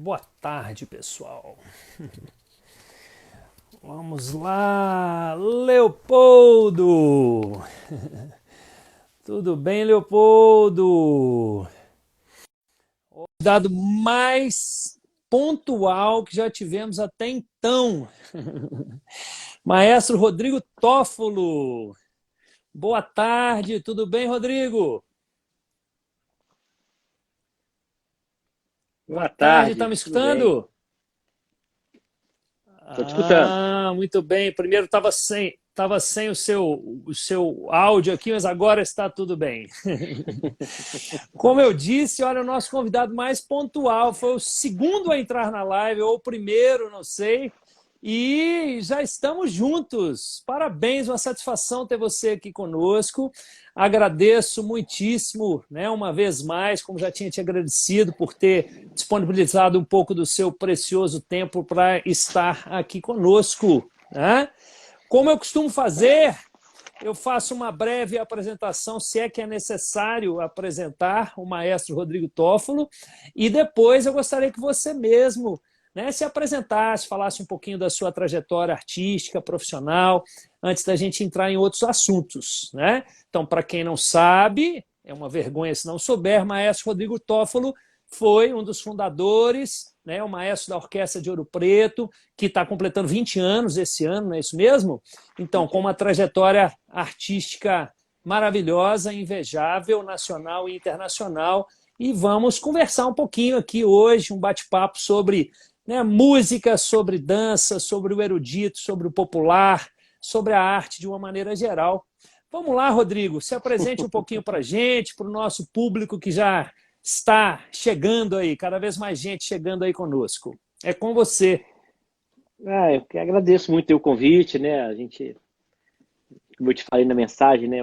Boa tarde, pessoal. Vamos lá, Leopoldo. Tudo bem, Leopoldo? O dado mais pontual que já tivemos até então. Maestro Rodrigo Toffolo. Boa tarde, tudo bem, Rodrigo? Boa Boa tarde, tá tarde, me tudo bem? escutando? Estou te escutando. Muito bem. Primeiro estava sem o seu áudio aqui, mas agora está tudo bem. Como eu disse, olha, o nosso convidado mais pontual foi o segundo a entrar na live, ou o primeiro, não sei. E já estamos juntos. Parabéns, uma satisfação ter você aqui conosco. Agradeço muitíssimo, né, uma vez mais, como já tinha te agradecido, por ter disponibilizado um pouco do seu precioso tempo para estar aqui conosco, né? Como eu costumo fazer, eu faço uma breve apresentação, se é que é necessário apresentar o maestro Rodrigo Toffolo, e depois eu gostaria que você mesmo, né, se apresentasse, falasse um pouquinho da sua trajetória artística, profissional, antes da gente entrar em outros assuntos, né? Então, para quem não sabe, é uma vergonha se não souber, maestro Rodrigo Toffolo foi um dos fundadores, né, o maestro da Orquestra de Ouro Preto, que está completando 20 anos esse ano, não é isso mesmo? Então, com uma trajetória artística maravilhosa, invejável, nacional e internacional. E vamos conversar um pouquinho aqui hoje, um bate-papo sobre, né, música, sobre dança, sobre o erudito, sobre o popular, sobre a arte de uma maneira geral. Vamos lá, Rodrigo, se apresente um pouquinho para a gente, para o nosso público que já está chegando aí, cada vez mais gente chegando aí conosco. É com você. Eu que agradeço muito o convite, né? Como eu te falei na mensagem, né?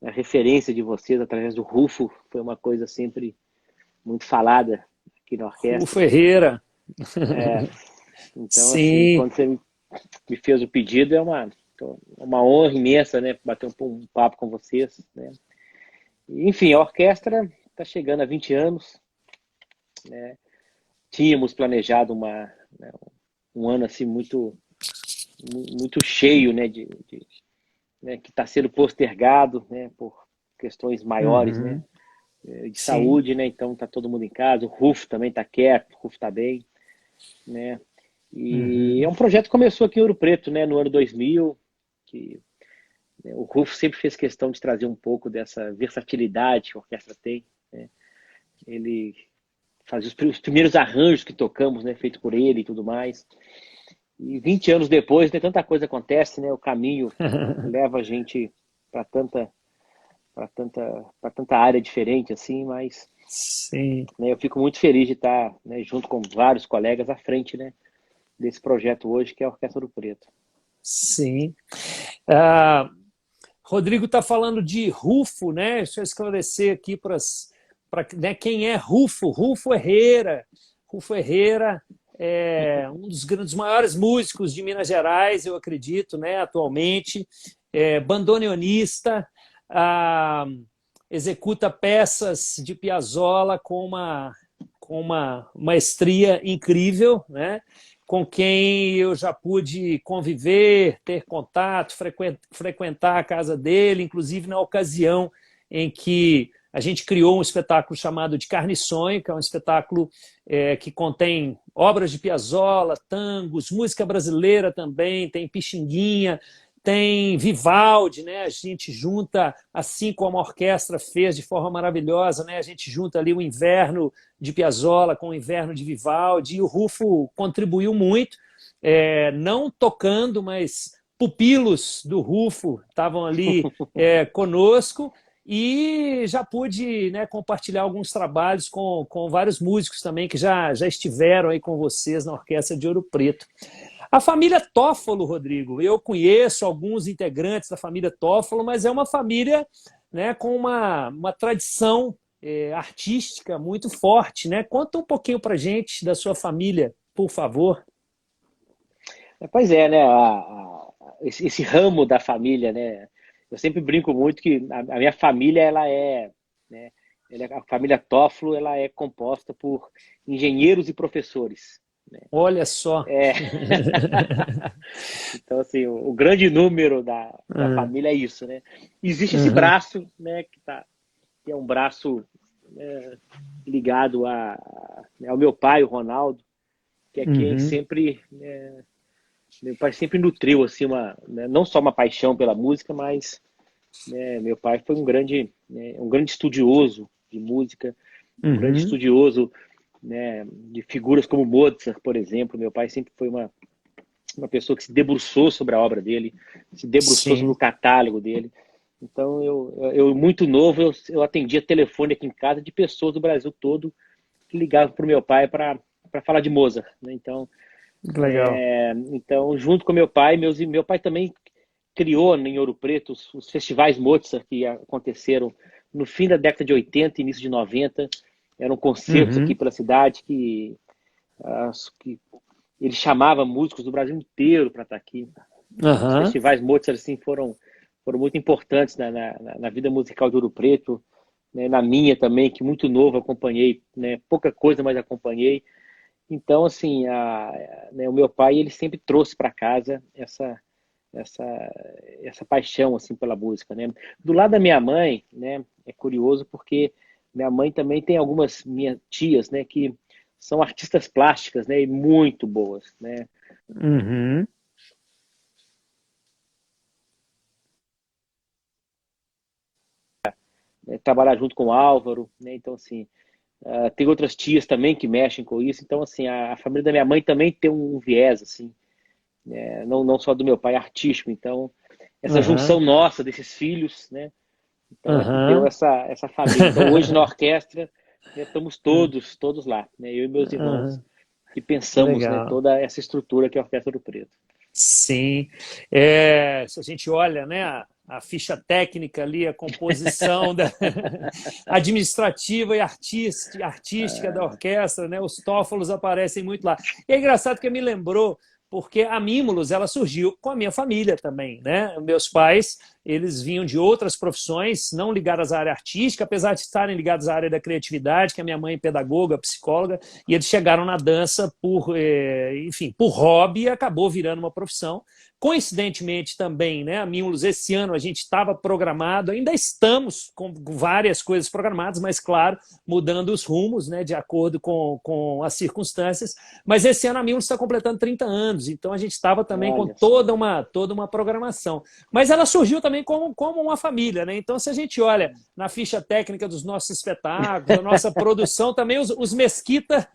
A referência de vocês através do Rufo foi uma coisa sempre muito falada aqui na Rufo orquestra. Ferreira. É, então, assim, Sim. quando você me fez o pedido, uma honra imensa, né? Bater um papo com vocês, né? Enfim, a orquestra está chegando a 20 anos. Tínhamos planejado né, um ano assim muito cheio, né, né, que está sendo postergado, né, por questões maiores, né, Uhum. de Sim. saúde, né, então está todo mundo em casa, o Ruf também está quieto, o Ruf está bem, né, e é Uhum. um projeto que começou aqui em Ouro Preto, né, no ano 2000, que né, o Ruf sempre fez questão de trazer um pouco dessa versatilidade que a orquestra tem, né, ele fazia os primeiros arranjos que tocamos, né, feito por ele e tudo mais. E 20 anos depois, né, tanta coisa acontece, né? O caminho leva a gente para para tanta área diferente assim, mas Sim, né, eu fico muito feliz de estar, né, junto com vários colegas à frente, né, desse projeto hoje que é a Orquestra do Preto. sim. Ah, Rodrigo está falando de Rufo, né? Deixa eu esclarecer aqui para né, quem é Rufo. Rufo Herrera. Rufo Herrera é um dos grandes maiores músicos de Minas Gerais, eu acredito, né? Atualmente, bandoneonista, ah, executa peças de Piazzolla com uma maestria incrível, né? Com quem eu já pude conviver, ter contato, frequentar a casa dele, inclusive na ocasião em que a gente criou um espetáculo chamado de Carne e Sonho, que é um espetáculo que contém obras de Piazzolla, tangos, música brasileira também, tem Pixinguinha, tem Vivaldi, né? A gente junta, assim como a orquestra fez de forma maravilhosa, né? A gente junta ali o inverno de Piazzolla com o inverno de Vivaldi, e o Rufo contribuiu muito, não tocando, mas pupilos do Rufo estavam ali conosco, e já pude, né, compartilhar alguns trabalhos com vários músicos também que já estiveram aí com vocês na Orquestra de Ouro Preto. A família Toffolo, Rodrigo, eu conheço alguns integrantes da família Toffolo, mas é uma família, né, com uma tradição artística muito forte, né? Conta um pouquinho para gente da sua família, por favor. Pois é, né? Esse ramo da família, né? Eu sempre brinco muito que a minha família ela é, né, A família Toffolo, ela é composta por engenheiros e professores, né? Olha só. É. Então, assim, o grande número da Ah, família é isso, né? Existe esse aham, braço, né, que é um braço ligado ao meu pai, o Ronaldo, que é quem uhum, sempre, meu pai sempre nutriu, assim, não só uma paixão pela música, mas meu pai foi um grande estudioso de música, um grande uhum, estudioso, né, de figuras como Mozart, por exemplo. Meu pai sempre foi uma pessoa que se debruçou sobre a obra dele, se debruçou sobre o sim. catálogo dele. Então, eu muito novo, eu atendia telefone aqui em casa de pessoas do Brasil todo que ligavam para o meu pai para falar de Mozart, né? Que legal. Então, junto com meu pai, meu pai também criou em Ouro Preto os festivais Mozart que aconteceram no fim da década de 80, início de 90. Eram concertos aqui Uhum, pela cidade que ele chamava músicos do Brasil inteiro para estar aqui. Os aham, festivais Mozart assim, foram muito importantes na vida musical de Ouro Preto, né, na minha também, que muito novo acompanhei, né, pouca coisa, mas acompanhei. Então, assim, o meu pai ele sempre trouxe para casa essa, essa paixão assim pela música, né? Do lado da minha mãe, né, é curioso porque minha mãe também tem algumas minhas tias, né, que são artistas plásticas, né, e muito boas, né? uhum. Trabalhar junto com o Álvaro, né? Então, assim, tem outras tias também que mexem com isso. Então, assim, a família da minha mãe também tem um viés, assim, não só do meu pai, artístico. Então, essa Aham, junção nossa, desses filhos, né? Então, é que deu aham. essa família. Então, hoje na orquestra, né, estamos todos lá, né? Eu e meus irmãos, Aham, que que pensamos, né, legal. toda essa estrutura que é a Orquestra do Preto. Sim. Se a gente olha, né, a ficha técnica ali, a composição administrativa e artística da orquestra, né, os tófolos aparecem muito lá. E é engraçado que me lembrou, porque a Mimulus, ela surgiu com a minha família também, né? Meus pais, eles vinham de outras profissões, não ligadas à área artística, apesar de estarem ligados à área da criatividade, que a minha mãe é pedagoga, psicóloga, e eles chegaram na dança enfim, por hobby e acabou virando uma profissão. Coincidentemente também, né, a Mimulus, esse ano a gente estava programado, ainda estamos com várias coisas programadas, mas claro, mudando os rumos, né, de acordo com as circunstâncias. Mas esse ano a Mimulus está completando 30 anos, então a gente estava também com Olha só. toda uma programação. Mas ela surgiu também como uma família, né? Então, se a gente olha na ficha técnica dos nossos espetáculos, da nossa produção, também os Mesquita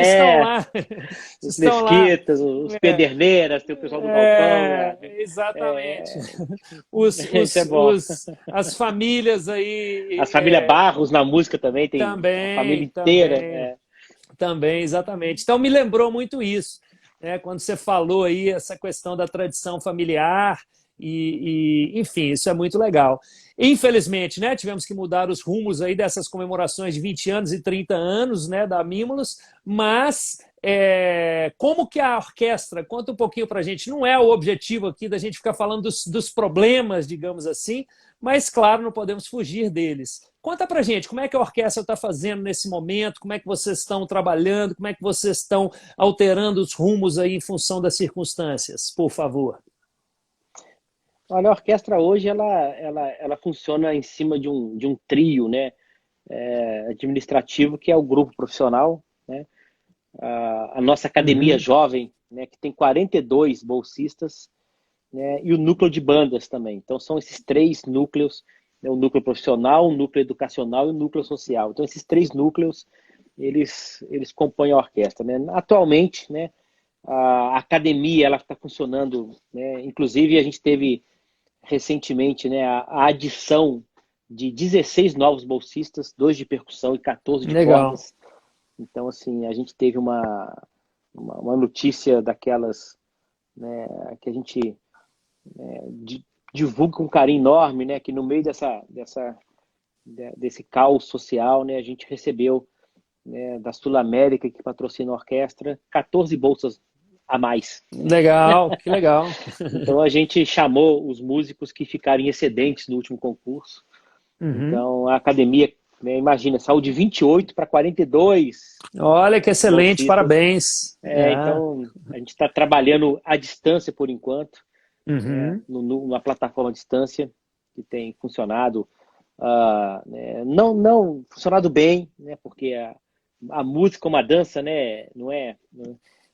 estão É, lá, os estão lá. Mesquitas, os É, Pederneiras, tem o pessoal do Galpão. exatamente. É, isso é bom. As famílias aí As famílias Barros na música também, tem a família também, inteira. também, também, exatamente. Então me lembrou muito isso, né? Quando você falou aí essa questão da tradição familiar enfim, isso é muito legal. Infelizmente, né, tivemos que mudar os rumos aí dessas comemorações de 20 anos e 30 anos, né, da Mimulus, mas como que a orquestra, conta um pouquinho para a gente, não é o objetivo aqui da gente ficar falando dos problemas, digamos assim, mas claro, não podemos fugir deles. Conta para a gente, como é que a orquestra está fazendo nesse momento, como é que vocês estão trabalhando, como é que vocês estão alterando os rumos aí em função das circunstâncias, por favor. Olha, a orquestra hoje ela funciona em cima de um trio, né, administrativo, que é o grupo profissional, né, a nossa academia Uhum, jovem, né, que tem 42 bolsistas, né, e o núcleo de bandas também. Então, são esses três núcleos, né, o núcleo profissional, o núcleo educacional e o núcleo social. Então, esses três núcleos, eles compõem a orquestra, né? Atualmente, né, a academia ela está funcionando, né? Inclusive, a gente teve recentemente, né, a adição de 16 novos bolsistas, dois de percussão e 14 de legal. cordas. Então, assim, a gente teve uma notícia daquelas, né, que a gente divulga com um carinho enorme, né, que no meio desse caos social, né, a gente recebeu, né, da Sul América, que patrocina a orquestra, 14 bolsas a mais. Legal, que legal. Então a gente chamou os músicos que ficaram excedentes no último concurso. Uhum, Então a academia né? Imagina, saiu de 28 para 42 Olha que excelente, bolsistas. parabéns. Então, a gente está trabalhando à distância por enquanto, né? Uhum, Numa plataforma à distância que tem funcionado, né? Não funcionado bem, né? Porque a música como a dança, né? Não é,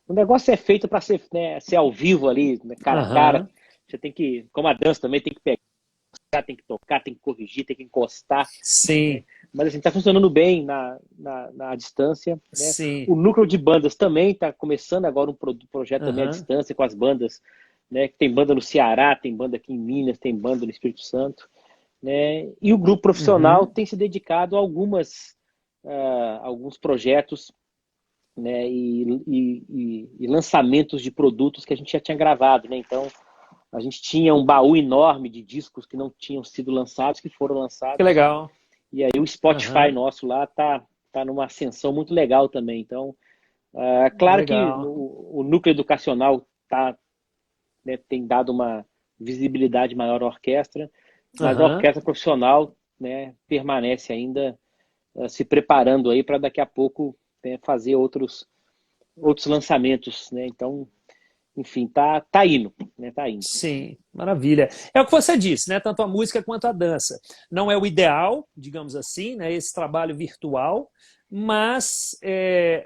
o negócio é feito para ser, né, ser ao vivo ali, né, cara a cara. aham, Você tem que, como a dança também, tem que pegar, tem que tocar, tem que corrigir, tem que encostar, né? sim, Mas assim, está funcionando bem na distância, né? sim, O núcleo de bandas também está começando agora um projeto também à aham, distância com as bandas, né? Tem banda no Ceará, tem banda aqui em Minas, tem banda no Espírito Santo, né? E o grupo profissional uhum, tem se dedicado a alguns projetos, né? E lançamentos de produtos que a gente já tinha gravado, né? Então, a gente tinha um baú enorme de discos que não tinham sido lançados, que foram que lançados. legal. E aí o Spotify Aham, nosso lá tá numa ascensão muito legal também. Então, claro que legal. o núcleo educacional né, tem dado uma visibilidade maior à orquestra, mas a Aham. orquestra profissional, né, permanece ainda se preparando aí para daqui a pouco, né, fazer outros lançamentos, né? Então, enfim, tá indo, né? Tá indo. Sim, maravilha. É o que você disse, né? Tanto a música quanto a dança. Não é o ideal, digamos assim, né? Esse trabalho virtual, mas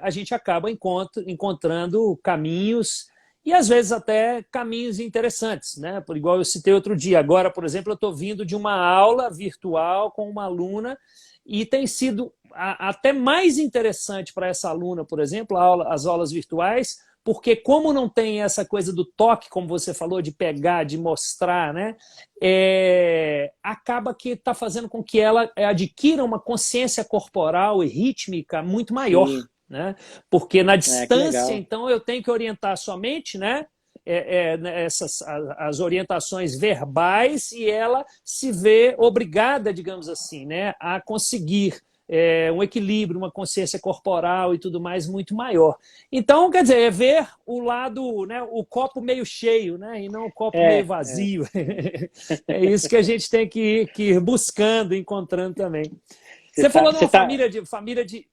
a gente acaba encontrando caminhos e às vezes até caminhos interessantes, né? Por igual eu citei outro dia. Agora, por exemplo, eu estou vindo de uma aula virtual com uma aluna e tem sido até mais interessante para essa aluna, por exemplo, as aulas virtuais, porque como não tem essa coisa do toque, como você falou, de pegar, de mostrar, né, acaba que está fazendo com que ela adquira uma consciência corporal e rítmica muito maior, Sim, né? Porque na que distância, legal. então, eu tenho que orientar somente, né, as orientações verbais e ela se vê obrigada, digamos assim, né, a conseguir um equilíbrio, uma consciência corporal e tudo mais muito maior. Então, quer dizer, é ver o lado, né, o copo meio cheio, né, e não o copo meio É, é, vazio. é. É isso que a gente tem que ir buscando, encontrando também. Você Você tá, falou de você uma tá, família de.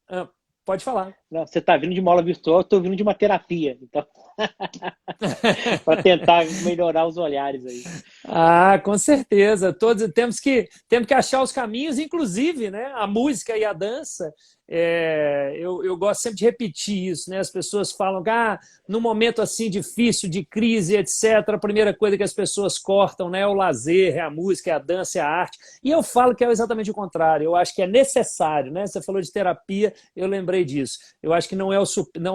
Pode falar. não, você tá vindo de uma aula virtual, eu tô vindo de uma terapia, então, para tentar melhorar os olhares aí. Ah, com certeza. Todos temos que achar os caminhos, inclusive, né? A música e a dança. Eu gosto sempre de repetir isso, né? As pessoas falam que num momento assim difícil, de crise, etc., a primeira coisa que as pessoas cortam, né, é o lazer, é a música, é a dança, é a arte. E eu falo que é exatamente o contrário. Eu acho que é necessário, né? Você falou de terapia, eu lembrei disso. Eu acho que não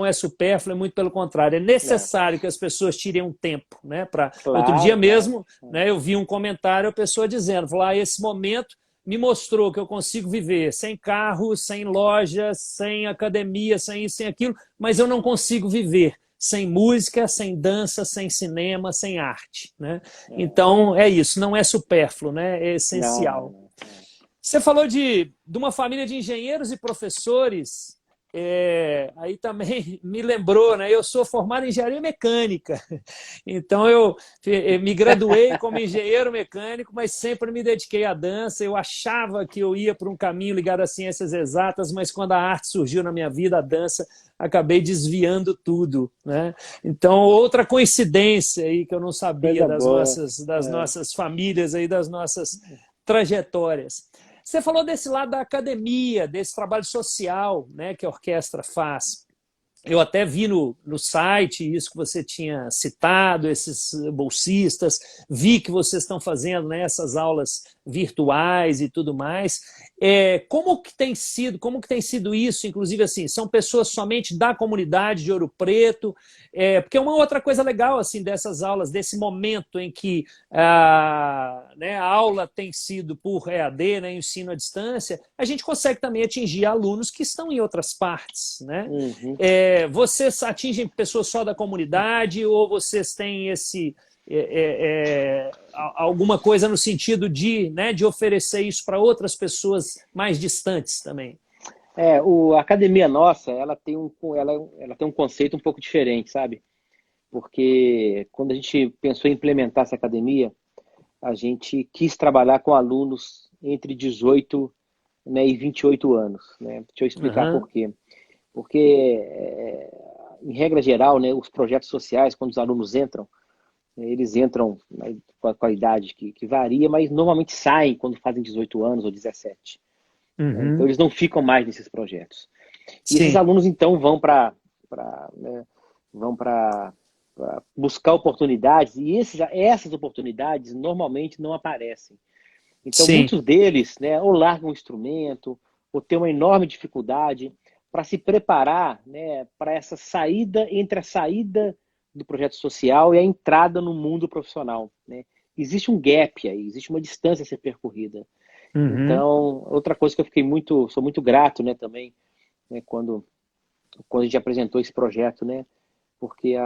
é supérfluo, é muito pelo contrário. É Não, necessário que as pessoas tirem um tempo, né? Outro dia claro, claro. mesmo, né, eu vi um comentário, a pessoa dizendo, falou, esse momento me mostrou que eu consigo viver sem carro, sem loja, sem academia, sem isso, sem aquilo, mas eu não consigo viver sem música, sem dança, sem cinema, sem arte, né? Então é isso, não é supérfluo, né? É Não, não, essencial. não. Você falou de uma família de engenheiros e professores. Aí também me lembrou, né? Eu sou formado em engenharia mecânica, então eu me graduei como engenheiro mecânico, mas sempre me dediquei à dança. Eu achava que eu ia para um caminho ligado às ciências exatas, mas quando a arte surgiu na minha vida, a dança, acabei desviando tudo, né? Então, outra coincidência aí que eu não sabia Coisa das boa. nossas, das É. nossas famílias aí, das nossas trajetórias. Você falou desse lado da academia, desse trabalho social, né, que a orquestra faz. Eu até vi no site isso que você tinha citado, esses bolsistas, vi que vocês estão fazendo, né, essas aulas virtuais e tudo mais. Como que tem sido isso? Inclusive, assim, são pessoas somente da comunidade de Ouro Preto? Porque uma outra coisa legal assim dessas aulas, desse momento em que né, a aula tem sido por EAD, né, ensino à distância, a gente consegue também atingir alunos que estão em outras partes, né? Uhum. Vocês atingem pessoas só da comunidade ou vocês têm alguma coisa no sentido de, né, de oferecer isso para outras pessoas mais distantes também? A academia nossa, ela tem um conceito um pouco diferente, sabe? Porque quando a gente pensou em implementar essa academia, a gente quis trabalhar com alunos entre 18 né, e 28 anos, né? Deixa eu explicar Aham. por quê. Porque, em regra geral, né, os projetos sociais, quando os alunos entram, né, eles entram, né, com a idade que varia, mas normalmente saem quando fazem 18 anos ou 17. Né? Então, Uhum. eles não ficam mais nesses projetos. E esses Sim. alunos, então, vão para né, vão para buscar oportunidades, e essas oportunidades normalmente não aparecem. Então, Sim. muitos deles, né, ou largam o instrumento, ou têm uma enorme dificuldade para se preparar, né, para essa saída, entre a saída do projeto social e a entrada no mundo profissional. Né? Existe um gap aí, existe uma distância a ser percorrida. Uhum. Então, outra coisa que eu sou muito grato, né, também, né, quando a gente apresentou esse projeto, né, porque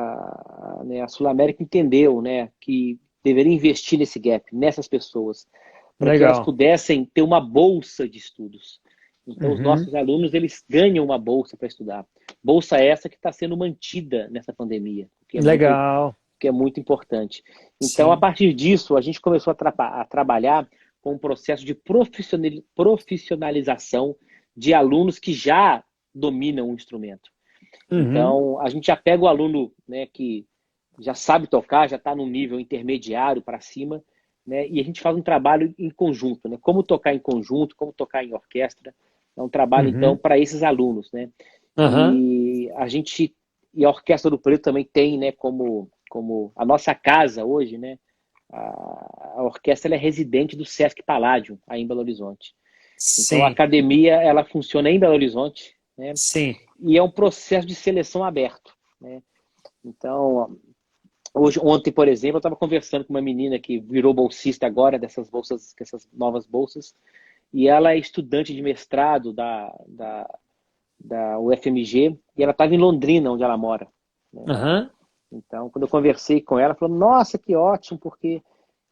né, a Sul América entendeu, né, que deveria investir nesse gap, nessas pessoas, para que elas Legal. pudessem ter uma bolsa de estudos. Então, os Uhum. nossos alunos, eles ganham uma bolsa para estudar. Bolsa essa que está sendo mantida nessa pandemia, Legal. que é muito importante. Então, a Sim. partir disso, a gente começou a trabalhar com um processo de profissionalização de alunos que já dominam o instrumento. Uhum. Então, a gente já pega o aluno, né, que já sabe tocar, já está no nível intermediário para cima, né, e a gente faz um trabalho em conjunto, né, como tocar em conjunto, como tocar em orquestra. É um trabalho, então, Uhum. para esses alunos. Né, Aham. e a Orquestra do Preto também tem, né, como a nossa casa hoje, né, a orquestra ela é residente do Sesc Palladium, aí em Belo Horizonte. Então, a Sim. academia ela funciona em Belo Horizonte, né, Sim. e é um processo de seleção aberto. Né? Então, ontem, por exemplo, eu estava conversando com uma menina que virou bolsista agora, dessas bolsas, dessas novas bolsas, e ela é estudante de mestrado da UFMG, e ela estava em Londrina, onde ela mora. Né? Aham. Então, quando eu conversei com ela, ela falou, nossa, que ótimo, porque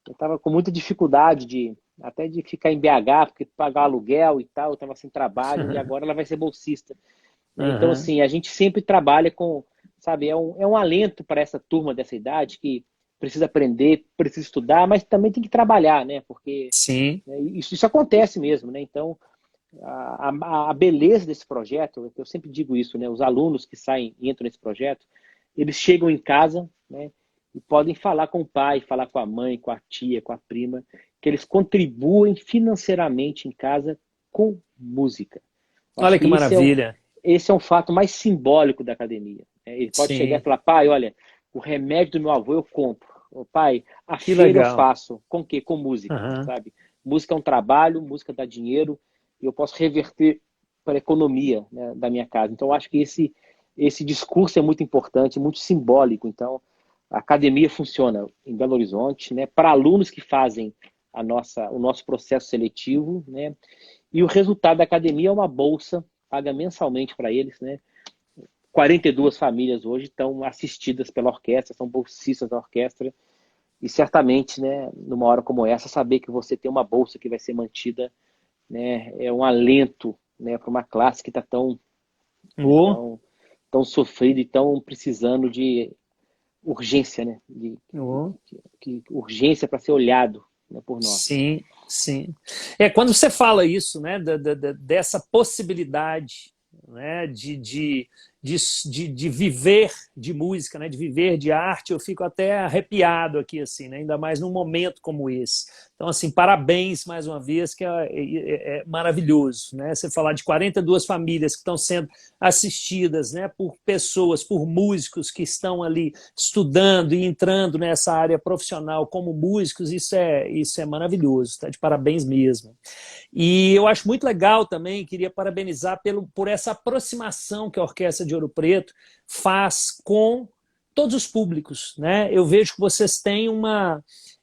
eu estava com muita dificuldade até de ficar em BH, porque pagar aluguel e tal, eu estava sem trabalho, e agora ela vai ser bolsista. Né? Então, Aham. assim, a gente sempre trabalha com, sabe, é um alento para essa turma dessa idade que precisa aprender, precisa estudar, mas também tem que trabalhar, né? Porque, Sim. né, isso acontece mesmo, né? Então, a beleza desse projeto, eu sempre digo isso, né? Os alunos que saem e entram nesse projeto, eles chegam em casa, né? E podem falar com o pai, falar com a mãe, com a tia, com a prima, que eles contribuem financeiramente em casa com música. Eu acho Olha que que maravilha. esse é um fato mais simbólico da academia. Ele pode chegar e Sim. falar, pai, olha, o remédio do meu avô eu compro. Ô, pai, a Que feira eu legal. faço. Com o quê? Com música, Aham. sabe? Música é um trabalho, música dá dinheiro, e eu posso reverter para a economia, né, da minha casa. Então, eu acho que esse discurso é muito importante, muito simbólico. Então, a academia funciona em Belo Horizonte, né, para alunos que fazem o nosso processo seletivo, né, e o resultado da academia é uma bolsa paga mensalmente para eles, né? 42 famílias hoje estão assistidas pela orquestra, são bolsistas da orquestra, e certamente, né, numa hora como essa, saber que você tem uma bolsa que vai ser mantida, né, é um alento, né, para uma classe que está Oh, tão, tão sofrida e tão precisando de urgência, né, oh. urgência para ser olhado, né, por nós. Sim, sim. Quando você fala isso, né, dessa possibilidade, né, de viver de música, né, de viver de arte, eu fico até arrepiado aqui, assim, né, ainda mais num momento como esse. Então, assim, parabéns mais uma vez, que é maravilhoso, né? Você falar de 42 famílias que estão sendo assistidas, né, por pessoas, por músicos que estão ali estudando e entrando nessa área profissional como músicos, isso é maravilhoso, tá? De parabéns mesmo. E eu acho muito legal também, queria parabenizar por essa aproximação que a Orquestra de Ouro Preto faz com todos os públicos, né? Eu vejo que vocês têm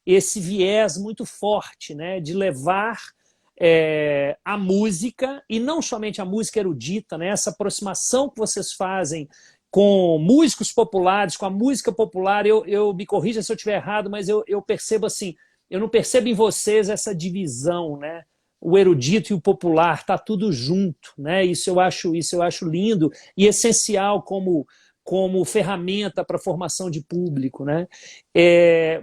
esse viés muito forte, né, de levar a música, e não somente a música erudita, né, essa aproximação que vocês fazem com músicos populares, com a música popular. Eu me corrija se eu estiver errado, mas eu percebo assim, eu não percebo em vocês essa divisão, né? O erudito e o popular, tá tudo junto, né? Isso eu acho lindo e essencial como ferramenta para a formação de público, né?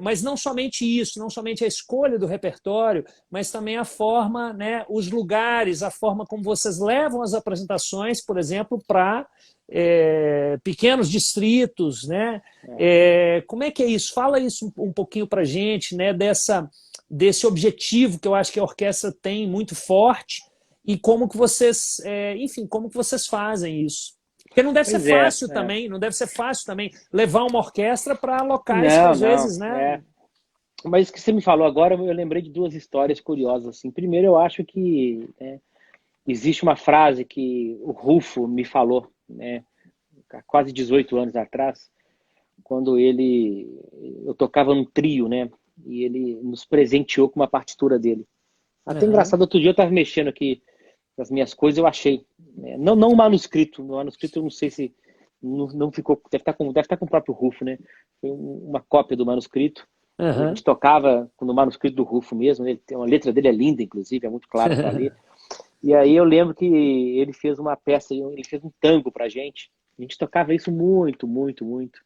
Mas não somente isso, não somente a escolha do repertório, mas também a forma, né, os lugares, a forma como vocês levam as apresentações, por exemplo, para pequenos distritos, né? Como é que é isso? Fala isso um pouquinho para a gente, né, desse objetivo que eu acho que a orquestra tem muito forte e como que vocês, enfim, como que vocês fazem isso? Porque não deve ser Pois fácil também, não deve ser fácil também levar uma orquestra para locais que Não, às não, vezes, né? Mas o que você me falou agora, eu lembrei de duas histórias curiosas, assim. Primeiro, eu acho que existe uma frase que o Rufo me falou, né, há quase 18 anos atrás, quando eu tocava num trio, né, e ele nos presenteou com uma partitura dele. Até Uhum. engraçado, outro dia eu estava mexendo aqui nas minhas coisas, eu achei, né, não o manuscrito, no manuscrito eu não sei se não ficou, deve estar com o próprio Rufo, né, foi uma cópia do manuscrito. E a Uhum. gente tocava no manuscrito do Rufo mesmo, ele tem uma letra dele é linda, inclusive, é muito clara para ler. E aí eu lembro que ele fez uma peça, ele fez um tango pra gente. A gente tocava isso muito, muito, muito.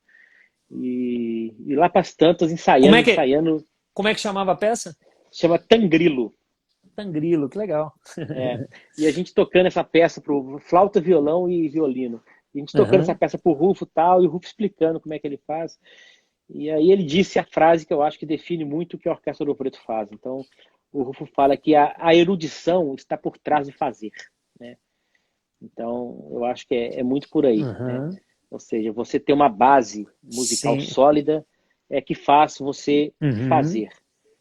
E lá para as tantas, Como ensaiando, é que, ensaiando, como é que chamava a peça? chama Tangrilo. Tangrilo, que legal. É. E a gente tocando essa peça pro flauta, violão e violino. E a gente tocando essa Uhum. peça pro Rufo e tal, e o Rufo explicando como é que ele faz. E aí ele disse a frase que eu acho que define muito o que a Orquestra do Preto faz. Então, o Rufo fala que a erudição está por trás do fazer, né? Então, eu acho que é muito por aí, né? Uhum. Ou seja, você ter uma base musical Sim. sólida é que faz você Uhum. fazer.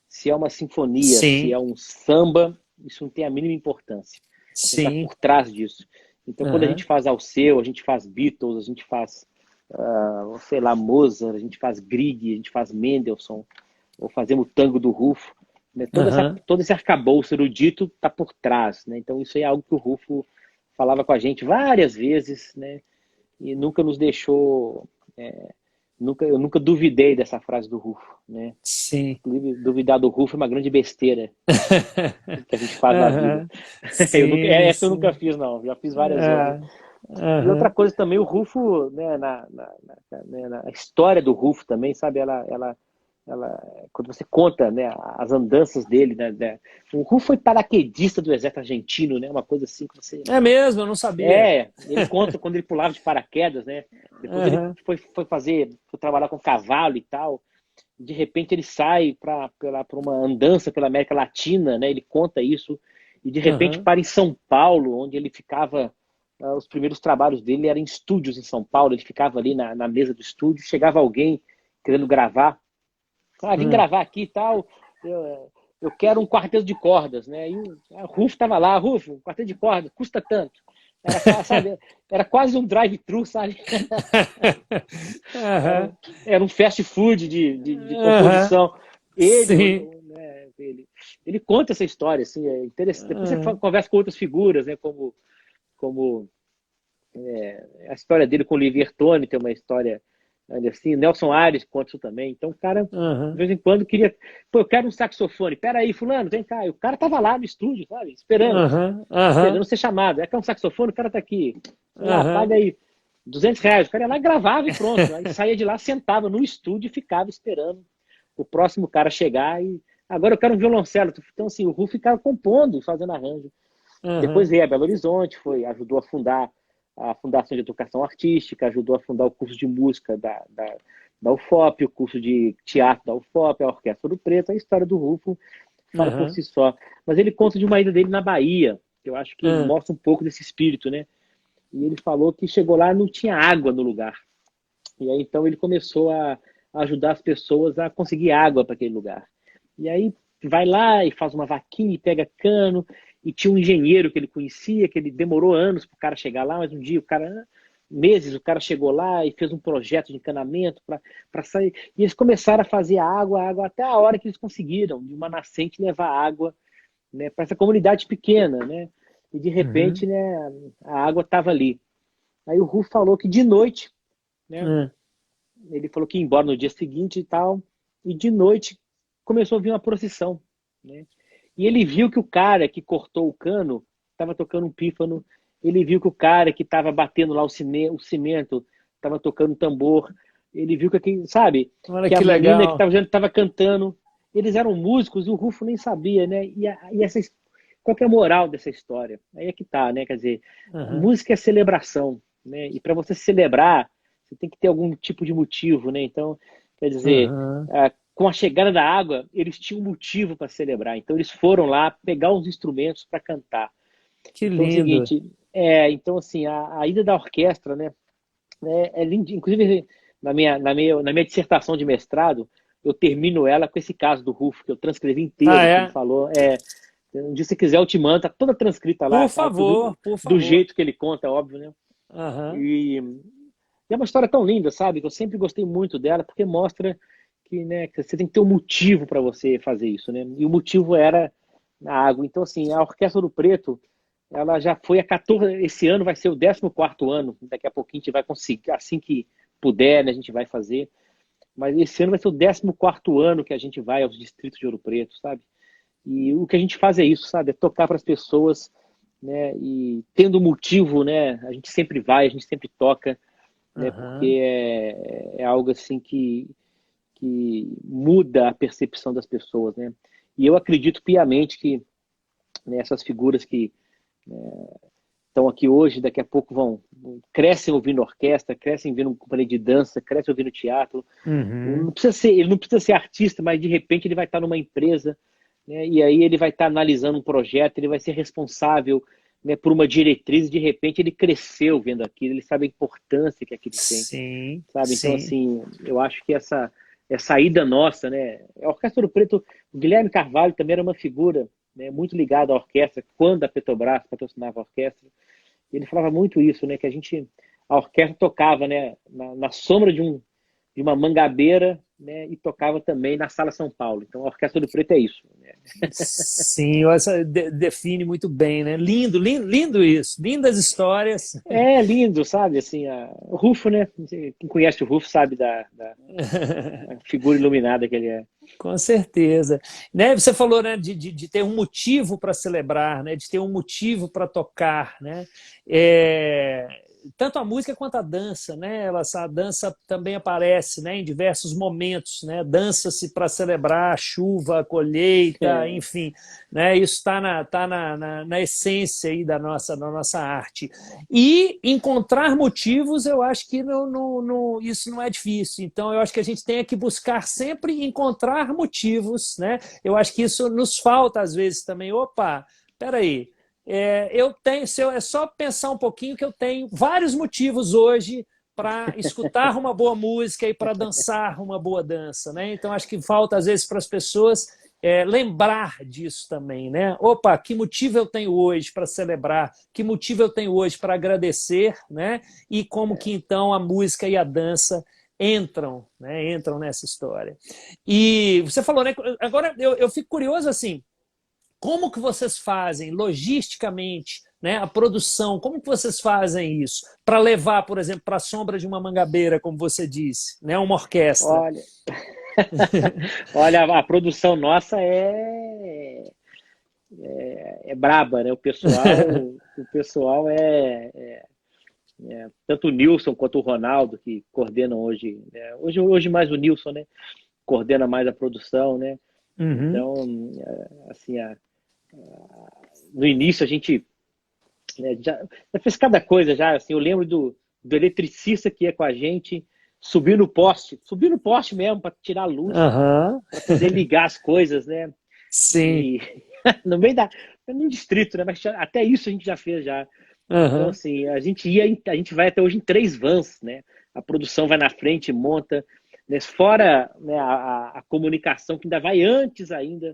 Se é uma sinfonia, se Sim. é um samba, isso não tem a mínima importância. Você está Sim. por trás disso. Então, quando a gente Uhum. faz Alceu, a gente faz Beatles, a gente faz, sei lá, Mozart, a gente faz Grieg, a gente faz Mendelssohn, ou fazemos o tango do Rufo, né? Uhum. Todo esse arcabouço erudito está por trás, né? Então, isso é algo que o Rufo falava com a gente várias vezes, né? E nunca nos deixou, eu nunca duvidei dessa frase do Rufo, né? Sim. Inclusive, duvidar do Rufo é uma grande besteira que a gente faz na vida. Uhum. Sim, Essa eu nunca sim. fiz, não. Já fiz várias outras. É. E outra Uhum. coisa também, o Rufo, né, na história do Rufo também, sabe, quando você conta, né, as andanças dele, o Rufo foi paraquedista do exército argentino, né, uma coisa assim que você... É mesmo, eu não sabia. Ele conta quando ele pulava de paraquedas, né, depois ele Uhum. foi trabalhar com cavalo e tal, de repente ele sai para uma andança pela América Latina, né, ele conta isso, e de repente Uhum. para em São Paulo, onde ele ficava. Os primeiros trabalhos dele eram em estúdios em São Paulo. Ele ficava ali na mesa do estúdio. Chegava alguém querendo gravar. Vim Uhum. gravar aqui e tal. Eu quero um quarteto de cordas, né? E o Rufo estava lá. Rufo, um quarteto de cordas, custa tanto. Sabe, era quase um drive-thru, sabe? Era Uhum. um, era um fast food de Uhum. composição. Ele, Sim. né, ele conta essa história, assim, é interessante. Depois você Uhum. conversa com outras figuras, né? Como a história dele com o Olivier Tone tem uma história assim, Nelson Aires conta isso também. Então o cara, de Uhum. vez em quando, queria. Pô, eu quero um saxofone. Pera aí, fulano, vem cá. E o cara tava lá no estúdio, sabe? Uhum. Esperando Uhum. ser chamado. É que é um saxofone, o cara tá aqui. Sei lá, Uhum. paga aí R$ 200. O cara ia lá, gravava e pronto. Aí saía de lá, sentava no estúdio e ficava esperando o próximo cara chegar e. Agora eu quero um violoncelo. Então, assim, o Ru ficava compondo, fazendo arranjo. Depois Uhum. veio a Belo Horizonte, ajudou a fundar a Fundação de Educação Artística, ajudou a fundar o curso de música da UFOP, o curso de teatro da UFOP, a Orquestra do Preto. A história do Rufo fala por Uhum. si só. Mas ele conta de uma ida dele na Bahia, que eu acho que Uhum. mostra um pouco desse espírito, né? E ele falou que chegou lá e não tinha água no lugar. E aí então ele começou a ajudar as pessoas a conseguir água para aquele lugar. E aí vai lá e faz uma vaquinha e pega cano. E tinha um engenheiro que ele conhecia, que ele demorou anos para o cara chegar lá, mas um dia meses, o cara chegou lá e fez um projeto de encanamento para sair. E eles começaram a fazer água, até a hora que eles conseguiram, de uma nascente, levar água, né, para essa comunidade pequena, né? E de repente, Uhum. né, a água estava ali. Aí o Ruf falou que de noite, né, Uhum. ele falou que ia embora no dia seguinte e tal, e de noite começou a vir uma procissão, né? E ele viu que o cara que cortou o cano estava tocando um pífano, ele viu que o cara que estava batendo lá o cimento estava tocando tambor, ele viu que, sabe, Olha que a que menina que legal. estava cantando, eles eram músicos e o Rufo nem sabia, né? Qual que é a moral dessa história? Aí é que tá, né? Quer dizer, a Aham, música é celebração, né? E para você celebrar, você tem que ter algum tipo de motivo, né? Então, quer dizer, aham. com a chegada da água, eles tinham um motivo para celebrar. Então, eles foram lá pegar os instrumentos para cantar. Que Então, é o lindo. seguinte, então, assim, a ida da orquestra, né? É lindo. Inclusive, na minha dissertação de mestrado, eu termino ela com esse caso do Rufo, que eu transcrevi Ah, inteiro, que ele é? falou. Um dia, se quiser, eu te mando, tá toda transcrita lá, Por tá? Inclusive, favor, por do favor. jeito que ele conta, óbvio, né? Aham, E é uma história tão linda, sabe? Que eu sempre gostei muito dela, porque mostra que, né, que você tem que ter um motivo para você fazer isso, né? E o motivo era a água. Então, assim, a Orquestra do Preto, ela já foi a 14, esse ano vai ser o 14º ano, daqui a pouquinho a gente vai conseguir, assim que puder, né, a gente vai fazer. Mas esse ano vai ser o 14º ano que a gente vai aos distritos de Ouro Preto, sabe? E o que a gente faz é isso, sabe? É tocar para as pessoas, né? E tendo motivo, né? A gente sempre vai, a gente sempre toca, né? aham. Porque é algo assim que muda a percepção das pessoas, né? E eu acredito piamente que, né, essas figuras que estão aqui hoje, daqui a pouco crescem ouvindo orquestra, crescem ouvindo companhia de dança, crescem ouvindo teatro. Uhum. Ele não precisa ser artista, mas de repente ele vai estar numa empresa, né? E aí ele vai estar analisando um projeto, ele vai ser responsável, né, por uma diretriz, e de repente ele cresceu vendo aquilo, ele sabe a importância que aquilo tem, Sim, sabe? Então, sim. assim, eu acho que essa ida nossa, né? A Orquestra do Preto, o Guilherme Carvalho também era uma figura, né, muito ligada à orquestra, quando a Petrobras patrocinava a orquestra. Ele falava muito isso, né? A orquestra tocava, né, na sombra de uma mangabeira, né, e tocava também na Sala São Paulo. Então, a Orquestra do Preto é isso, né? Sim, essa define muito bem, né? Lindo, lindo, lindo isso. Lindas histórias. É lindo, sabe? Assim, o Rufo, né? Quem conhece o Rufo sabe da figura iluminada que ele é. Com certeza. Né? Você falou, né, de ter um motivo para celebrar, né? De ter um motivo para tocar. Né? É, tanto a música quanto a dança. Né? A dança também aparece, né, em diversos momentos. Né? Dança-se para celebrar a chuva, a colheita, É, enfim. Né? Isso está na essência aí da nossa arte. E encontrar motivos, eu acho que isso não é difícil. Então, eu acho que a gente tem que buscar sempre encontrar motivos, né? Eu acho que isso nos falta às vezes também. Opa, peraí, eu tenho, é só pensar um pouquinho que eu tenho vários motivos hoje para escutar uma boa música e para dançar uma boa dança, né? Então acho que falta às vezes para as pessoas lembrar disso também, né? Opa, que motivo eu tenho hoje para celebrar? Que motivo eu tenho hoje para agradecer, né? E como que então a música e a dança entram, né? Entram nessa história. E você falou, né? Agora eu fico curioso assim, como que vocês fazem logisticamente, né, a produção? Como que vocês fazem isso para levar, por exemplo, para a sombra de uma mangabeira, como você disse, né, uma orquestra? olha, olha, a produção nossa é braba, né? O pessoal tanto o Nilson quanto o Ronaldo, que coordenam hoje, né? Hoje mais o Nilson, né? Coordena mais a produção, né? Uhum. Então, assim, no início a gente, né, já fez cada coisa já, assim, eu lembro do eletricista que ia com a gente, subir no poste mesmo para tirar a luz, Aham. para poder ligar as coisas, né? Sim. E no meio no distrito, né? Mas até isso a gente já fez já. Então, Aham. assim, a gente vai até hoje em 3 vans, né? A produção vai na frente, monta, né? Fora, né, a comunicação que ainda vai antes ainda,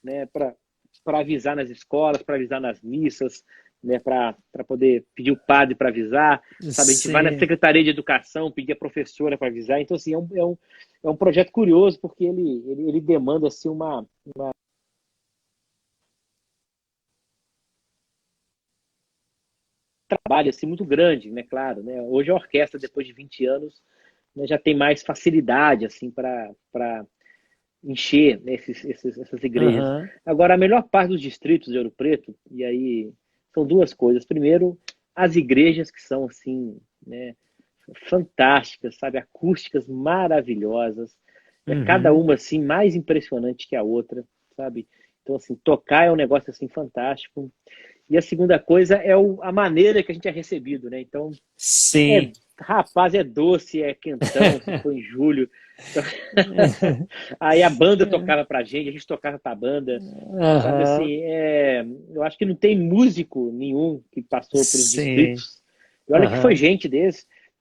né? Para avisar nas escolas, para avisar nas missas, né? Para poder pedir o padre para avisar, sabe? A gente vai na Sim. Secretaria de Educação, pedir a professora para avisar. Então, assim, é um projeto curioso, porque ele demanda, assim, uma trabalho assim, muito grande, né? Claro, né? Hoje a orquestra, depois de 20 anos, né, já tem mais facilidade assim para encher, né, essas igrejas. Aham. Agora, a melhor parte dos distritos de Ouro Preto, e aí são duas coisas. Primeiro, as igrejas que são assim, né, fantásticas, sabe? Acústicas maravilhosas. Cada Uhum. uma, assim, mais impressionante que a outra, sabe? Então, assim, tocar é um negócio, assim, fantástico. E a segunda coisa é a maneira que a gente é recebido, né? Então, Sim. rapaz, é doce, é quentão, se for em julho. Então, aí a banda tocava pra gente, a gente tocava pra banda, sabe? Aham. Assim, eu acho que não tem músico nenhum que passou pelos Sim. distritos. E olha que foi Aham. gente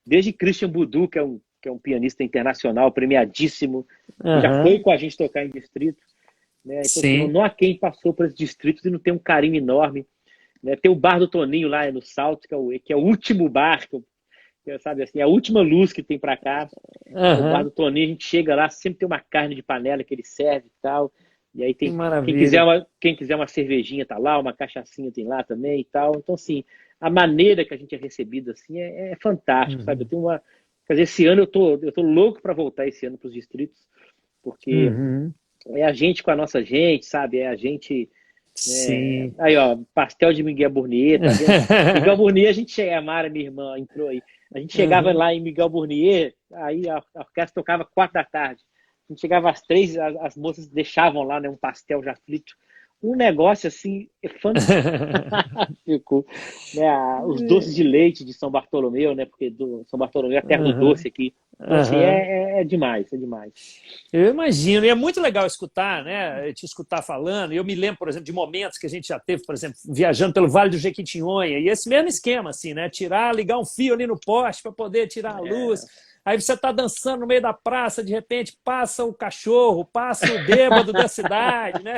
desde Christian Budu, que é um pianista internacional, premiadíssimo, que já foi Aham. com a gente tocar em distrito, né? Então, assim, Sim. não há quem passou por esses distritos e não tem um carinho enorme, né? Tem o bar do Toninho lá no Salto, que é o último bar, sabe assim, a última luz que tem para cá. É o bar Aham. do Toninho, a gente chega lá, sempre tem uma carne de panela que ele serve e tal. E aí Que tem, maravilha. quem quiser uma cervejinha tá lá, uma cachaçinha tem lá também e tal. Então, assim, a maneira que a gente é recebido assim é fantástico, sabe? Uhum. Quer dizer, esse ano eu tô louco para voltar esse ano para os distritos, porque Uhum. é a gente com a nossa gente, sabe? É a gente. Sim. Aí, ó, pastel de Miguel Burnier, tá vendo? Miguel Burnier, a gente chega, a Mara, minha irmã, entrou aí. A gente chegava Uhum. lá em Miguel Burnier, aí a orquestra tocava 4 da tarde. A gente chegava às 3, as moças deixavam lá, né, um pastel já frito. Um negócio assim, fantástico. Né? Os doces de leite de São Bartolomeu, né? Porque São Bartolomeu é a terra do doce Uhum. aqui. Então, assim, Aham. é demais, é demais. Eu imagino, e é muito legal escutar, né? Te escutar falando. Eu me lembro, por exemplo, de momentos que a gente já teve, por exemplo, viajando pelo Vale do Jequitinhonha, e esse mesmo esquema, assim, né? Ligar um fio ali no poste para poder tirar a luz. Aí você está dançando no meio da praça, de repente passa o cachorro, passa o bêbado da cidade, né?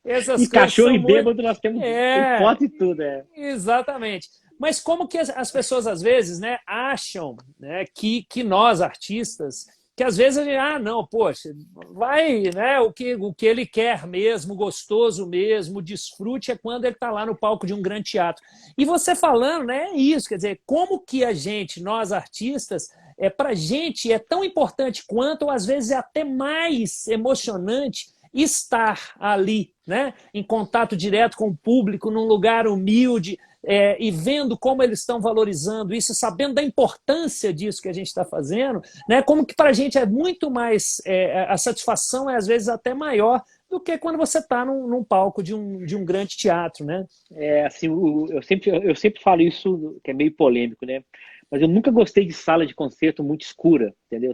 E Essas coisas cachorro são e muito. bêbado nós temos, tem É, foto e tudo, é. exatamente. Mas como que as pessoas às vezes, né, acham, né, que nós artistas, que às vezes a gente, não, poxa, vai, né, o que ele quer mesmo, gostoso mesmo, desfrute é quando ele está lá no palco de um grande teatro. E você falando, né, é isso, quer dizer, como que a gente, nós artistas, para gente é tão importante quanto, ou às vezes é até mais emocionante estar ali, né, em contato direto com o público, num lugar humilde, e vendo como eles estão valorizando isso, sabendo da importância disso que a gente está fazendo, né? Como que para a gente é muito mais, a satisfação é às vezes até maior do que quando você está num palco de um grande teatro, né? Assim, eu sempre falo isso, que é meio polêmico, né? Mas eu nunca gostei de sala de concerto muito escura, entendeu?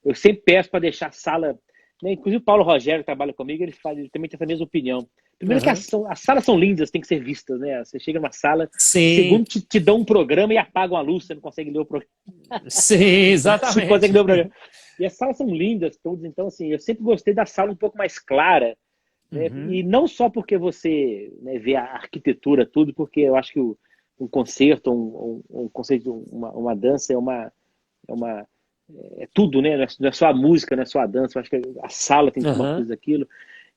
Eu sempre peço para deixar a sala, né? Inclusive o Paulo Rogério que trabalha comigo, ele também tem essa mesma opinião. Primeiro que Uhum. as salas são lindas, tem que ser vistas, né? Você chega numa sala, Sim, segundo te dão um programa e apagam a luz, você não consegue ler o programa. sim, Você consegue exatamente. ler o programa. E as salas são lindas todas, então assim, eu sempre gostei da sala um pouco mais clara, né? Uhum. E não só porque você, né, vê a arquitetura, tudo, porque eu acho que um concerto, um concerto, uma dança é uma tudo, né? Não é só a música, não é só a dança. Eu acho que a sala tem que ser uma Uhum. coisa daquilo.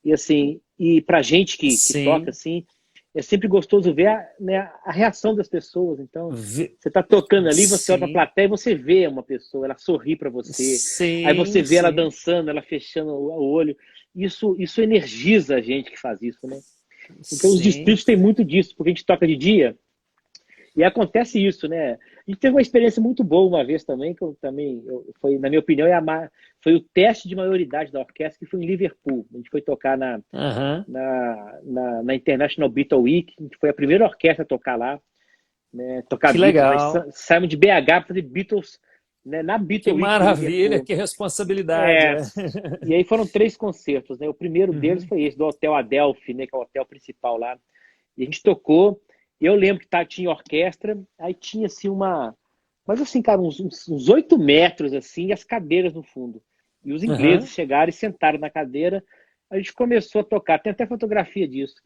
E assim, e pra gente que toca Sim. assim, é sempre gostoso ver né, a reação das pessoas. Então, Vi- você está tocando ali, você olha para a Sim, plateia e você vê uma pessoa, ela sorri para você. Aí você sim, vê ela sim, dançando, ela fechando o olho. Isso energiza a gente que faz isso, né? Então, os sim. distritos têm muito disso, porque a gente toca de dia e acontece isso, né? A gente teve uma experiência muito boa uma vez também, que foi, na minha opinião, foi o teste de maioridade da orquestra, que foi em Liverpool. A gente foi tocar na, Aham. na, na, na International Beatle Week, a gente foi a primeira orquestra a tocar lá, né? Tocar Que Beatles. Aí legal. saímos de BH para fazer Beatles, né? Na Que Beatle Week de maravilha, Liverpool. que responsabilidade. É, e aí foram 3 concertos, né? O primeiro deles Uhum. foi esse, do Hotel Adelphi, né? Que é o hotel principal lá. E a gente tocou, e eu lembro que tinha orquestra, aí tinha assim mas assim, cara, uns 8 metros assim, e as cadeiras no fundo. E os ingleses Uhum. chegaram e sentaram na cadeira, a gente começou a tocar, tem até fotografia disso.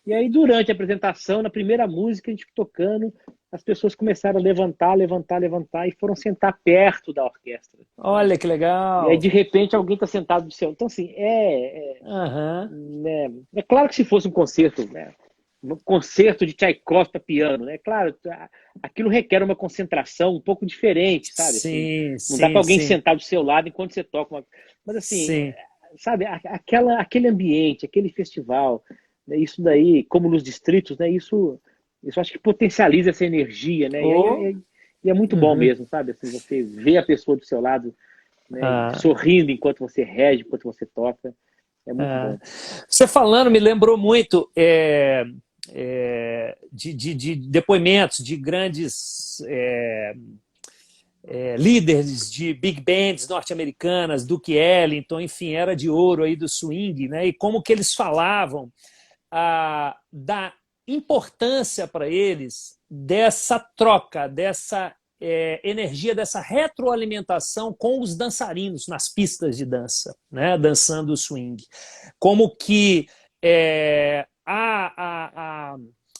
E aí, durante a apresentação, na primeira música, a gente tocando, as pessoas começaram a levantar, levantar, levantar, e foram sentar perto da orquestra, sabe? Olha que E aí, legal. de repente, alguém está sentado do céu. Então, assim, Aham. né, é claro que se fosse um concerto, né, um concerto de Tchaikovsky para piano, né? Claro, aquilo requer uma concentração um pouco diferente, sabe? Assim, Sim, não dá para sim, alguém sim, sentar do seu lado enquanto você toca Mas assim, sim. sabe, aquele ambiente, aquele festival, né, isso daí, como nos distritos, né? Isso acho que potencializa essa energia, né? E Oh, aí E é muito bom Uhum. mesmo, sabe? Assim, você vê a pessoa do seu lado, né, Ah, sorrindo enquanto você rege, enquanto você toca. É muito ah. bom. Você falando me lembrou muito de depoimentos de grandes líderes de big bands norte-americanas, Duke Ellington, enfim, era de ouro aí do swing, né? E como que eles falavam da importância para eles dessa troca, dessa energia, dessa retroalimentação com os dançarinos nas pistas de dança, né? Dançando o swing. Como que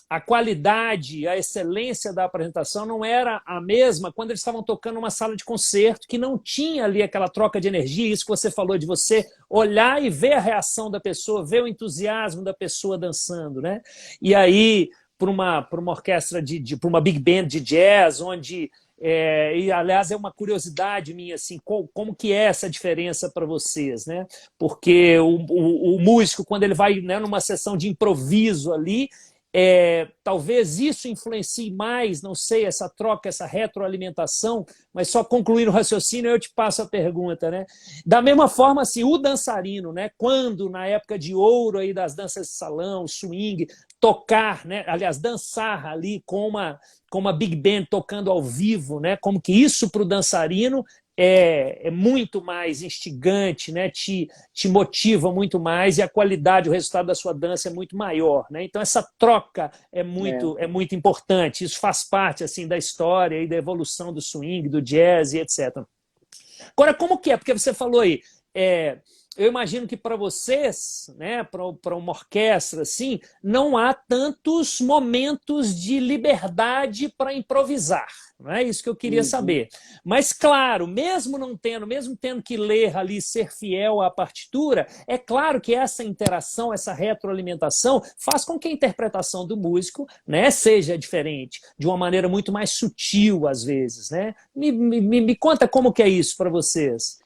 a qualidade, a excelência da apresentação não era a mesma quando eles estavam tocando numa sala de concerto, que não tinha ali aquela troca de energia, isso que você falou de você olhar e ver a reação da pessoa, ver o entusiasmo da pessoa dançando, né? E aí, para uma orquestra, para uma big band de jazz, onde e aliás é uma curiosidade minha assim, como que é essa diferença para vocês, né? Porque o músico, quando ele vai, né, numa sessão de improviso ali, talvez isso influencie mais, não sei, essa troca, essa retroalimentação, mas só concluindo o raciocínio, eu te passo a pergunta, né? Da mesma forma, assim, o dançarino, né? Quando na época de ouro aí das danças de salão, swing, tocar, né? Aliás, dançar ali com uma big band tocando ao vivo, né? Como que isso para o dançarino é muito mais instigante, né? Te motiva muito mais e a qualidade, o resultado da sua dança é muito maior, né? Então essa troca É, é muito importante. Isso faz parte assim da história e da evolução do swing, do jazz e etc. Agora, como que é? Porque você falou aí, eu imagino que para vocês, né, para uma orquestra, assim, não há tantos momentos de liberdade para improvisar. Não é isso que eu queria uhum, saber. Mas, claro, mesmo tendo que ler ali, ser fiel à partitura, é claro que essa interação, essa retroalimentação, faz com que a interpretação do músico, né, seja diferente, de uma maneira muito mais sutil, às vezes. Né? Me conta como que é isso para vocês.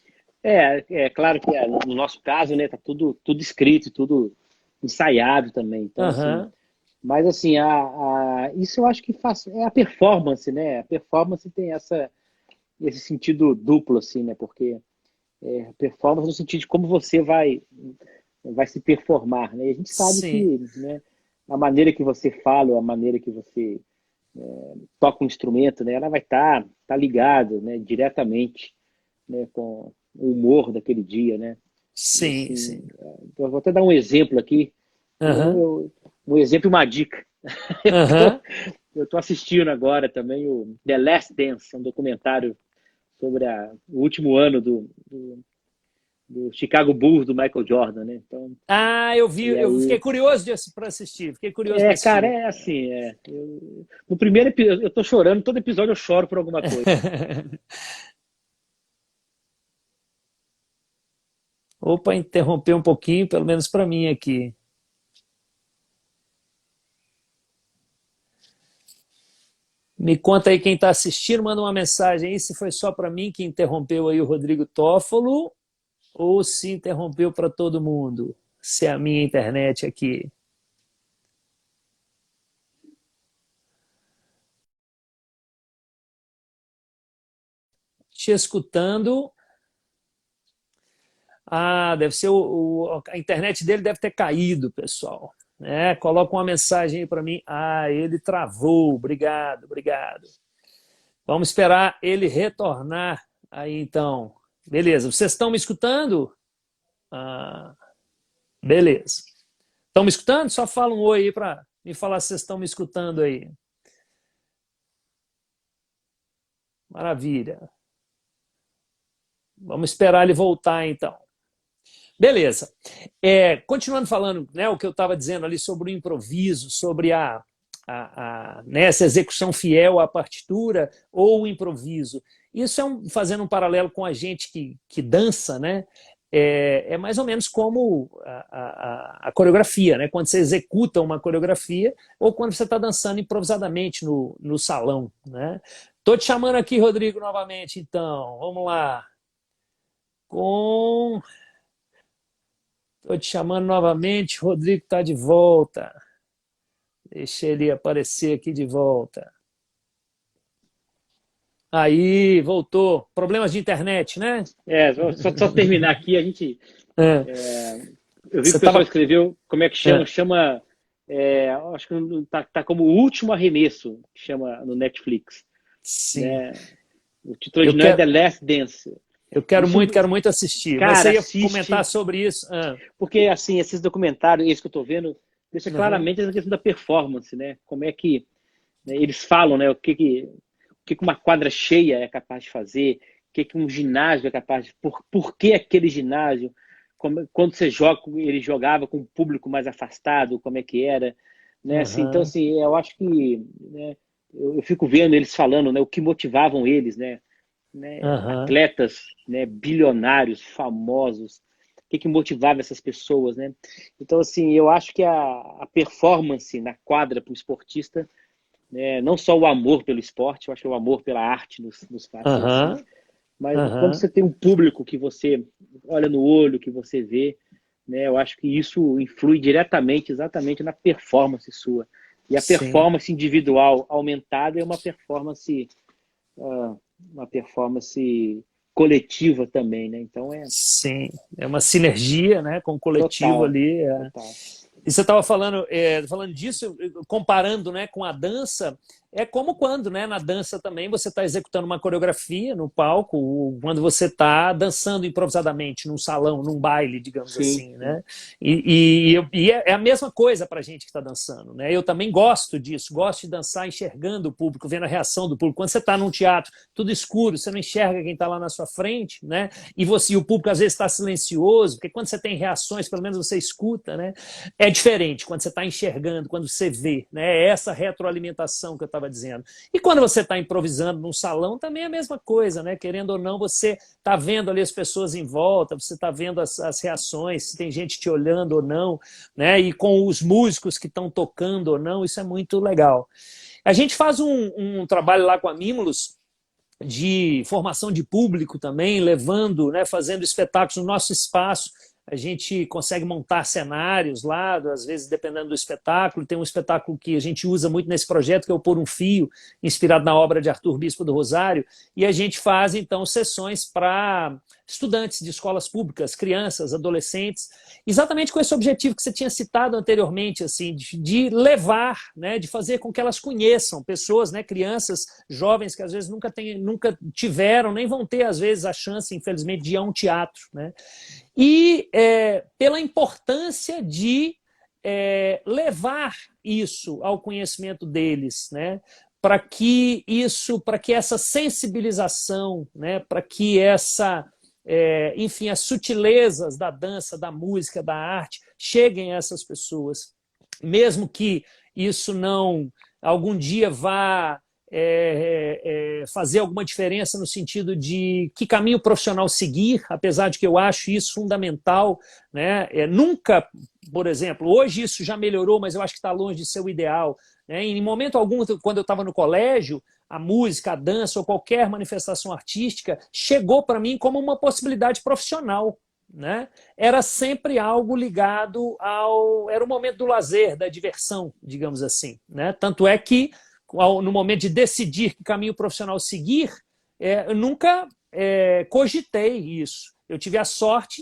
é claro que no nosso caso, né, tá tudo escrito, tudo ensaiado também. Então, assim, Aham. mas assim, isso eu acho que é a performance, né? A performance tem esse sentido duplo, assim, né? Porque performance no sentido de como você vai se performar, né? E a gente sabe Sim, que, né, a maneira que você fala, a maneira que você toca um instrumento, né, ela vai tá ligado, né, diretamente, né, com o humor daquele dia, né? E sim, assim, sim. eu vou até dar um exemplo aqui, Aham, um exemplo e uma dica. Eu tô, aham. eu tô assistindo agora também o The Last Dance, um documentário sobre o último ano do Chicago Bulls do Michael Jordan, né? Então, Ah, eu vi, e eu fiquei aí, curioso para assistir, fiquei curioso para cara, assistir. é assim, no primeiro episódio, eu tô chorando, todo episódio eu choro por alguma coisa. Opa, interromper um pouquinho, pelo menos para mim aqui. Me conta aí quem está assistindo, manda uma mensagem aí se foi só para mim que interrompeu aí o Rodrigo Toffolo ou se interrompeu para todo mundo. Se é a minha internet aqui. Te escutando. Ah, deve ser a internet dele deve ter caído, pessoal. Coloca uma mensagem aí para mim. Ah, ele travou. Obrigado, obrigado. Vamos esperar ele retornar aí então. Beleza. Vocês estão me escutando? Ah, beleza. Estão me escutando? Só fala um oi aí para me falar se vocês estão me escutando aí. Maravilha. Vamos esperar ele voltar então. Beleza. Continuando falando, né, o que eu estava dizendo ali sobre o improviso, sobre né, essa execução fiel à partitura ou o improviso. Isso fazendo um paralelo com a gente que dança, né? É mais ou menos como a coreografia, né? Quando você executa uma coreografia ou quando você está dançando improvisadamente no salão, né? Estou te chamando aqui, Rodrigo, novamente, então. Vamos lá. Com Estou te chamando novamente, Rodrigo está de volta. Deixa ele aparecer aqui de volta. Aí, voltou. Problemas de internet, né? Só terminar aqui, a gente. É. Eu vi que Você o pessoal tava... escreveu, como é que chama? É. Chama. Acho que tá como o último arremesso, que chama no Netflix. Sim. Né? O título Eu original é quero, The Last Dance. eu Isso, quero muito assistir. Mas cara, você ia comentar assiste, sobre isso? Ah. porque assim, esses documentários, esse que eu tô vendo, deixa Uhum. claramente essa questão da performance, né? Como é que, né, eles falam, né? O que uma quadra cheia é capaz de fazer, o que um ginásio é capaz de. Por que aquele ginásio? Quando você joga, ele jogava com um público mais afastado, como é que era, né? Assim, então, Uhum. assim, eu acho que, né, eu fico vendo eles falando, né, o que motivavam eles, né, Uhum. atletas, né, bilionários, famosos, o que motivava essas pessoas, né? Então, assim, eu acho que a performance na quadra para o esportista, né, não só o amor pelo esporte, eu acho que o amor pela arte nos faz ser assim, Uhum. mas quando Uhum. você tem um público que você olha no olho, que você vê, né, eu acho que isso influi diretamente, exatamente na performance sua. E a Sim. performance individual aumentada é uma performance coletiva também, né? Então Sim. É uma sinergia, né, com o coletivo total, ali. total. E você estava falando disso, comparando, né, com a dança, é como quando, né, na dança também você está executando uma coreografia no palco, ou quando você está dançando improvisadamente num salão, num baile, digamos Sim, assim, sim. né? E é a mesma coisa para a gente que está dançando, né? Eu também gosto disso, gosto de dançar enxergando o público, vendo a reação do público. Quando você está num teatro, tudo escuro, você não enxerga quem está lá na sua frente, né? E o público às vezes está silencioso, porque quando você tem reações, pelo menos você escuta, né? É diferente quando você está enxergando, quando você vê, né? É essa retroalimentação que eu estava dizendo. E quando você está improvisando num salão, também é a mesma coisa, né? Querendo ou não, você está vendo ali as pessoas em volta, você está vendo as reações, se tem gente te olhando ou não, né? E com os músicos que estão tocando ou não, isso é muito legal. A gente faz um trabalho lá com a Mimulus de formação de público também, levando, né, fazendo espetáculos no nosso espaço. A gente consegue montar cenários lá, às vezes dependendo do espetáculo. Tem um espetáculo que a gente usa muito nesse projeto, que é o Por um Fio, inspirado na obra de Arthur Bispo do Rosário, e a gente faz, então, sessões para estudantes de escolas públicas, crianças, adolescentes, exatamente com esse objetivo que você tinha citado anteriormente, assim, de levar, né, de fazer com que elas conheçam pessoas, né, crianças, jovens que às vezes nunca tiveram, nem vão ter, às vezes, a chance, infelizmente, de ir a um teatro, né? E pela importância de levar isso ao conhecimento deles, né? Para que essa sensibilização, né? Para que enfim, as sutilezas da dança, da música, da arte cheguem a essas pessoas, mesmo que isso não algum dia vá fazer alguma diferença no sentido de que caminho profissional seguir, apesar de que eu acho isso fundamental, né? Nunca, por exemplo, hoje isso já melhorou, mas eu acho que está longe de ser o ideal, né? Em momento algum, quando eu estava no colégio, a música, a dança ou qualquer manifestação artística chegou para mim como uma possibilidade profissional, né? Era sempre algo ligado era o momento do lazer, da diversão, digamos assim, né? Tanto é que no momento de decidir que caminho profissional seguir, eu nunca cogitei isso. Eu tive a sorte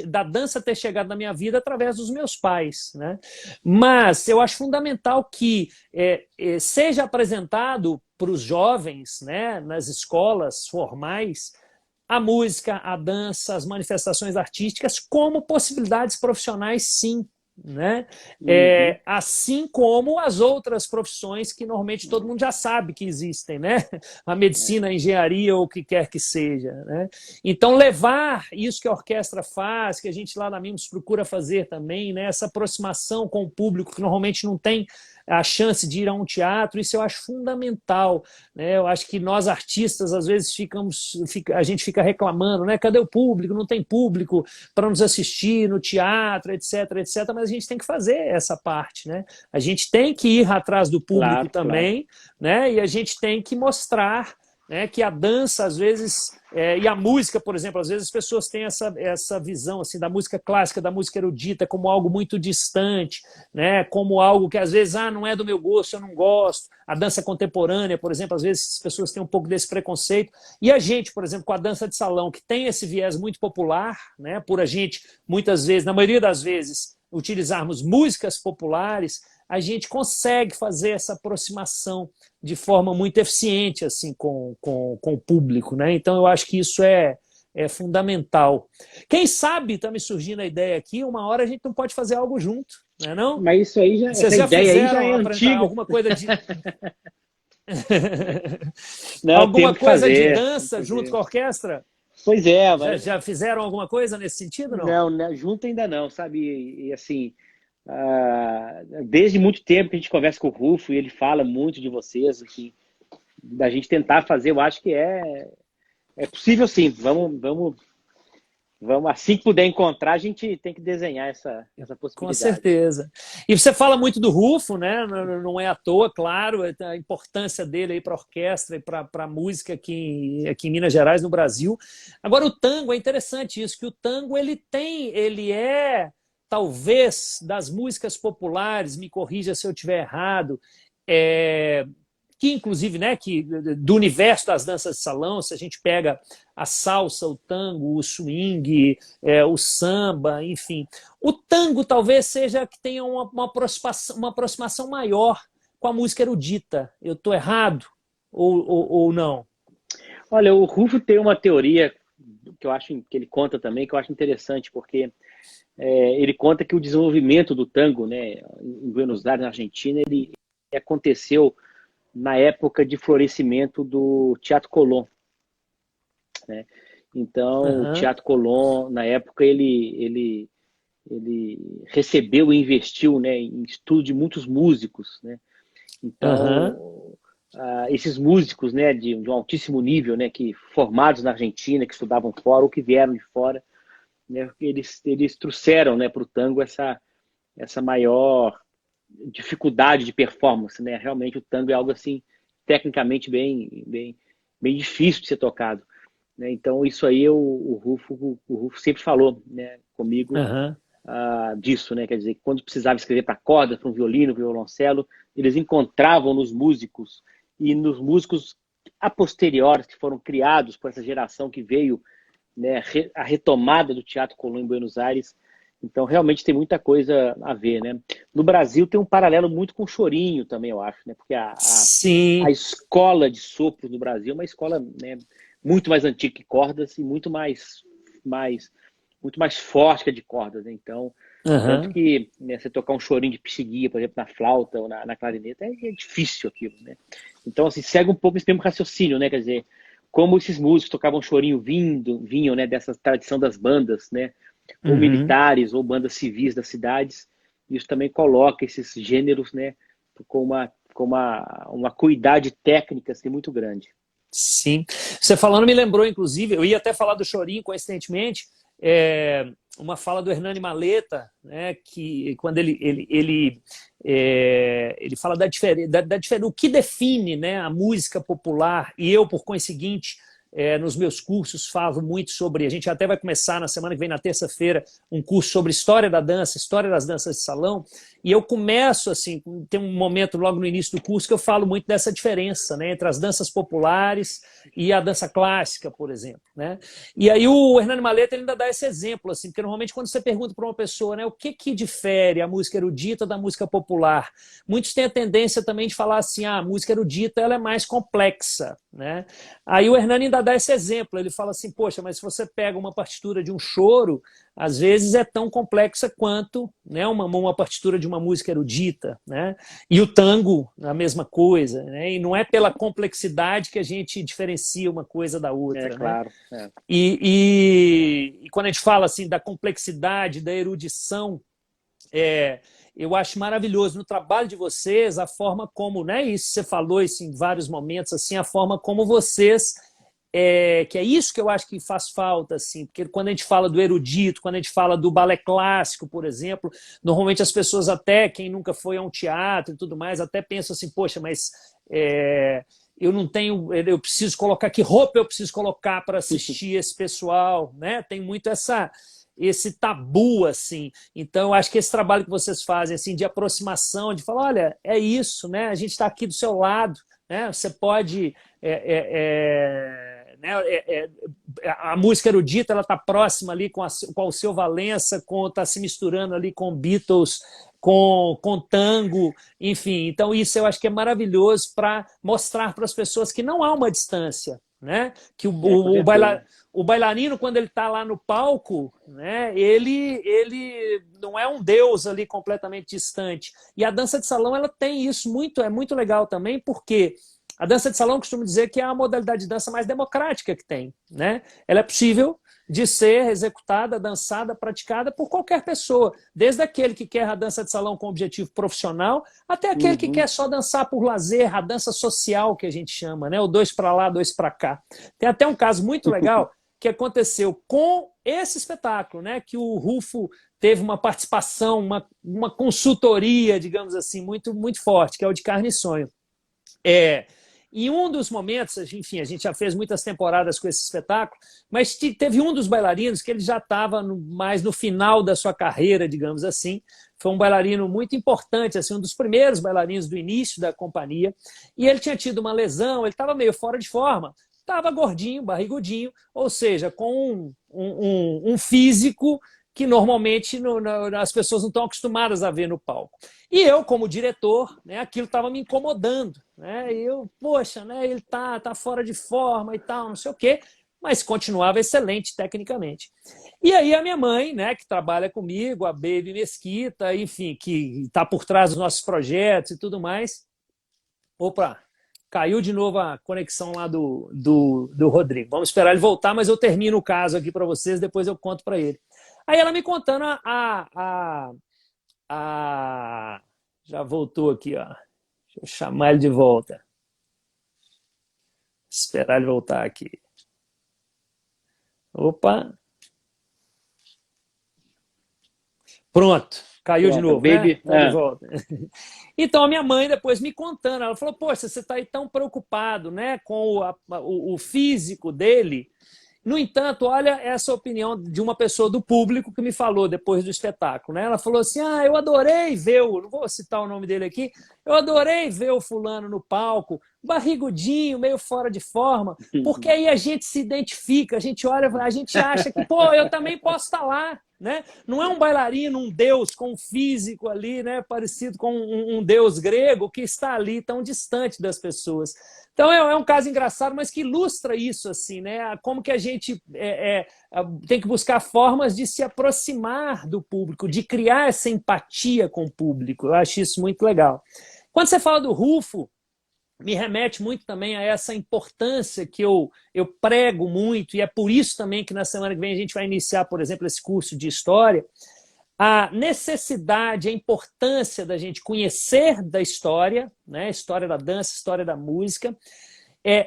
da dança ter chegado na minha vida através dos meus pais, né? Mas eu acho fundamental que seja apresentado para os jovens, né, nas escolas formais, a música, a dança, as manifestações artísticas como possibilidades profissionais, sim, né? Uhum. Assim como as outras profissões que normalmente todo mundo já sabe que existem, né? A medicina, a engenharia ou o que quer que seja, né? Então levar isso que a orquestra faz, que a gente lá na Mimos procura fazer também, né? Essa aproximação com o público que normalmente não tem a chance de ir a um teatro, isso eu acho fundamental, né? Eu acho que nós artistas às vezes a gente fica reclamando, né? Cadê o público? Não tem público para nos assistir no teatro, etc, etc. Mas a gente tem que fazer essa parte, né? A gente tem que ir atrás do público Claro, claro. também, né? E a gente tem que mostrar né, que a dança, às vezes, e a música, por exemplo, às vezes as pessoas têm essa visão assim, da música clássica, da música erudita, como algo muito distante, né, como algo que às vezes não é do meu gosto, eu não gosto. A dança contemporânea, por exemplo, às vezes as pessoas têm um pouco desse preconceito. E a gente, por exemplo, com a dança de salão, que tem esse viés muito popular, né, por a gente, muitas vezes, na maioria das vezes, utilizarmos músicas populares, a gente consegue fazer essa aproximação de forma muito eficiente assim, com o público. Né? Então, eu acho que isso é fundamental. Quem sabe, está me surgindo a ideia aqui, uma hora a gente não pode fazer algo junto, não é não? Mas isso aí Vocês essa já ideia aí já fizeram é apresentar antiga. alguma coisa de... Não, alguma temos que coisa de fazer. dança junto com a orquestra? Pois é, Já fizeram alguma coisa nesse sentido, não? não, né, junto ainda não, sabe? E assim, desde muito tempo que a gente conversa com o Rufo e ele fala muito de vocês, assim, da gente tentar fazer, eu acho que é possível sim. Vamos, assim que puder encontrar, a gente tem que desenhar essa Com possibilidade. certeza. E você fala muito do Rufo, né? Não é à toa, claro, a importância dele para a orquestra e para a música aqui em Minas Gerais, no Brasil. Agora, o tango, é interessante isso, que o tango ele é, talvez, das músicas populares, me corrija se eu estiver errado, que inclusive, né, do universo das danças de salão, se a gente pega a salsa, o tango, o swing, o samba, enfim. O tango talvez seja que tenha uma aproximação maior com a música erudita. Eu estou errado ou não? Olha, o Rufo tem uma teoria que eu acho que ele conta também, que eu acho interessante, porque ele conta que o desenvolvimento do tango, né, em Buenos Aires, na Argentina, ele aconteceu na época de florescimento do Teatro Colón, né? Então, o Teatro Colón, na época, ele recebeu e investiu, né, em estudo de muitos músicos, né? Então, esses músicos, né, de um altíssimo nível, né, que formados na Argentina, que estudavam fora ou que vieram de fora, né, eles trouxeram, né, para o tango essa maior dificuldade de performance, né? Realmente o tango é algo assim tecnicamente bem difícil de ser tocado, né? Então isso aí o Rufo sempre falou, né, comigo disso, né? Quer dizer, quando precisava escrever para corda, para um violino, para um violoncelo, eles encontravam nos músicos e nos músicos a posteriores que foram criados por essa geração que veio, né, a retomada do Teatro Colón em Buenos Aires. Então, realmente tem muita coisa a ver, né? No Brasil tem um paralelo muito com o chorinho também, eu acho, né? Porque a escola de sopros no Brasil é uma escola, né, muito mais antiga que cordas e muito mais forte que a de cordas, né? Então, tanto que, né, você tocar um chorinho de pixinguinha, por exemplo, na flauta ou na clarineta, é difícil aquilo, né? Então, assim, segue um pouco esse mesmo raciocínio, né? Quer dizer, como esses músicos tocavam chorinho vinham, né, dessa tradição das bandas, né? Ou militares, ou bandas civis das cidades. Isso também coloca esses gêneros, né, com uma cuidade técnica assim, muito grande. Sim. Você falando me lembrou, inclusive, eu ia até falar do chorinho, coincidentemente, uma fala do Hernani Maleta, né, que quando ele fala da diferença, o que define, né, a música popular, e eu, por conseguinte, nos meus cursos falo muito sobre, a gente até vai começar na semana que vem, na terça-feira, um curso sobre história da dança, história das danças de salão, e eu começo, assim, tem um momento logo no início do curso que eu falo muito dessa diferença, né, entre as danças populares e a dança clássica, por exemplo, né? E aí o Hernani Maleta ele ainda dá esse exemplo, assim, porque normalmente quando você pergunta para uma pessoa, né, o que difere a música erudita da música popular, muitos têm a tendência também de falar assim, a música erudita ela é mais complexa, né? Aí o Hernani ainda dá esse exemplo, ele fala assim, poxa, mas se você pega uma partitura de um choro, às vezes é tão complexa quanto, né, uma partitura de uma música erudita, né? E o tango, a mesma coisa, né? E não é pela complexidade que a gente diferencia uma coisa da outra, claro. Né? E quando a gente fala assim da complexidade, da erudição, eu acho maravilhoso no trabalho de vocês a forma como, né, isso você falou isso em vários momentos, assim, a forma como vocês que é isso que eu acho que faz falta, assim, porque quando a gente fala do erudito, quando a gente fala do balé clássico, por exemplo, normalmente as pessoas até, quem nunca foi a um teatro e tudo mais, até pensam assim, poxa, mas eu não tenho, eu preciso colocar, que roupa eu preciso colocar para assistir esse pessoal, né? Tem muito esse tabu, assim. Então, eu acho que esse trabalho que vocês fazem, assim, de aproximação, de falar, olha, é isso, né? A gente está aqui do seu lado, né? Você pode... né? A música erudita, ela está próxima ali com o seu Valença, está se misturando ali com Beatles, com tango, enfim. Então, isso eu acho que é maravilhoso para mostrar para as pessoas que não há uma distância, né? Que o bailarino, quando ele está lá no palco, né, ele não é um deus ali completamente distante. E a dança de salão ela tem isso, é muito legal também, porque a dança de salão, eu costumo dizer que é a modalidade de dança mais democrática que tem, né? Ela é possível de ser executada, dançada, praticada por qualquer pessoa, desde aquele que quer a dança de salão com objetivo profissional, até aquele que quer só dançar por lazer, a dança social que a gente chama, né? O dois para lá, dois para cá. Tem até um caso muito legal que aconteceu com esse espetáculo, né? Que o Rufo teve uma participação, uma consultoria, digamos assim, muito, muito forte, que é o de Carne e Sonho. Em um dos momentos, enfim, a gente já fez muitas temporadas com esse espetáculo, mas teve um dos bailarinos que ele já estava mais no final da sua carreira, digamos assim. Foi um bailarino muito importante, assim, um dos primeiros bailarinos do início da companhia, e ele tinha tido uma lesão, ele estava meio fora de forma, estava gordinho, barrigudinho, ou seja, com um físico que normalmente as pessoas não estão acostumadas a ver no palco. E eu, como diretor, né, aquilo estava me incomodando. Né? E eu, poxa, né, ele tá fora de forma e tal, não sei o quê, mas continuava excelente tecnicamente. E aí a minha mãe, né, que trabalha comigo, a Baby Mesquita, enfim, que está por trás dos nossos projetos e tudo mais. Opa, caiu de novo a conexão lá do Rodrigo. Vamos esperar ele voltar, mas eu termino o caso aqui para vocês, depois eu conto para ele. Aí ela me contando já voltou aqui, ó. Deixa eu chamar ele de volta. Esperar ele voltar aqui. Opa. Pronto. Caiu de novo, baby. Né? Tá de volta. Então, a minha mãe depois me contando, ela falou, poxa, você está aí tão preocupado, né, com o físico dele. No entanto, olha essa opinião de uma pessoa do público que me falou depois do espetáculo. Né? Ela falou assim, eu adorei ver não vou citar o nome dele aqui, eu adorei ver o fulano no palco, barrigudinho, meio fora de forma, porque aí a gente se identifica, a gente olha, a gente acha que, pô, eu também posso estar lá. Né? Não é um bailarino, um deus com um físico ali, né, parecido com um deus grego que está ali tão distante das pessoas. Então é um caso engraçado, mas que ilustra isso, assim, né? Como que a gente tem que buscar formas de se aproximar do público, de criar essa empatia com o público. Eu acho isso muito legal. Quando você fala do Rufo, me remete muito também a essa importância que eu prego muito, e é por isso também que na semana que vem a gente vai iniciar, por exemplo, esse curso de História, a necessidade, a importância da gente conhecer da história, né? História da dança, história da música,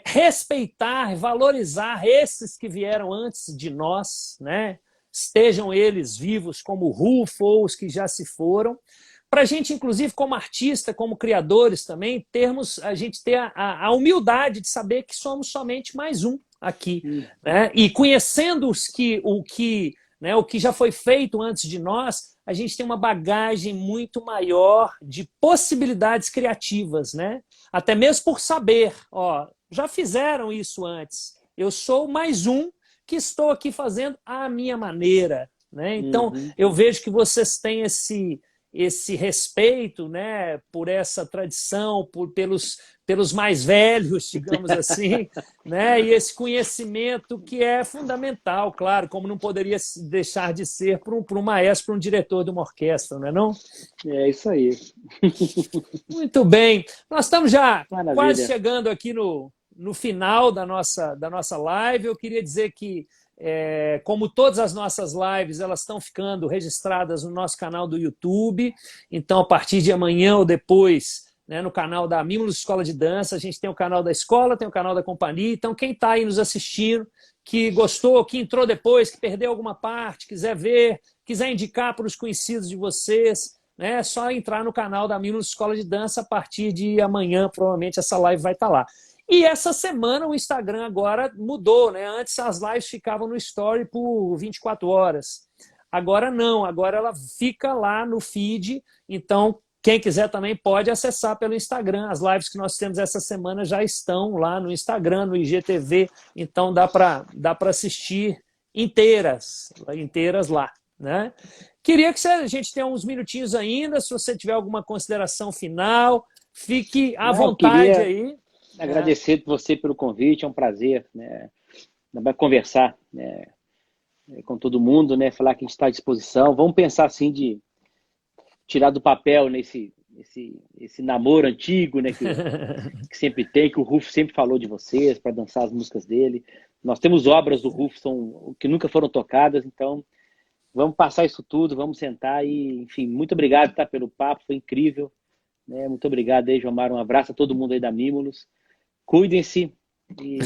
respeitar, valorizar esses que vieram antes de nós, né? Estejam eles vivos como Rufo ou os que já se foram, para a gente, inclusive, como artista, como criadores também, a gente ter a humildade de saber que somos somente mais um aqui. Né? E conhecendo o que já foi feito antes de nós, a gente tem uma bagagem muito maior de possibilidades criativas. Né? Até mesmo por saber, já fizeram isso antes. Eu sou mais um que estou aqui fazendo à minha maneira. Né? Então, eu vejo que vocês têm esse respeito, né, por essa tradição, pelos mais velhos, digamos assim, né, e esse conhecimento que é fundamental, claro, como não poderia deixar de ser para um maestro, para um diretor de uma orquestra, não é não? É isso aí. Muito bem. Nós estamos já Maravilha. Quase chegando aqui no final da nossa live. Eu queria dizer que como todas as nossas lives, elas estão ficando registradas no nosso canal do YouTube. Então, a partir de amanhã ou depois, né, no canal da Mimos Escola de Dança, a gente tem o canal da escola, tem o canal da companhia. Então, quem está aí nos assistindo, que gostou, que entrou depois, que perdeu alguma parte, quiser ver, quiser indicar para os conhecidos de vocês, né, é só entrar no canal da Mimos Escola de Dança. A partir de amanhã, provavelmente, essa live vai estar lá. E essa semana o Instagram agora mudou, né? Antes as lives ficavam no Story por 24 horas. Agora não, agora ela fica lá no feed, então quem quiser também pode acessar pelo Instagram. As lives que nós temos essa semana já estão lá no Instagram, no IGTV, então dá para assistir inteiras lá, né? Queria que a gente tenha uns minutinhos ainda, se você tiver alguma consideração final, fique à vontade aí. Agradecer você pelo convite, é um prazer, né? Vai conversar, né, com todo mundo, né? Falar que a gente está à disposição. Vamos pensar assim de tirar do papel esse namoro antigo, né? Que sempre tem, que o Rufo sempre falou de vocês para dançar as músicas dele. Nós temos obras do Rufo que nunca foram tocadas, então vamos passar isso tudo, vamos sentar e, enfim, muito obrigado, tá, pelo papo, foi incrível, né? Muito obrigado aí, Jomar, um abraço a todo mundo aí da Mimulus. Cuidem-se e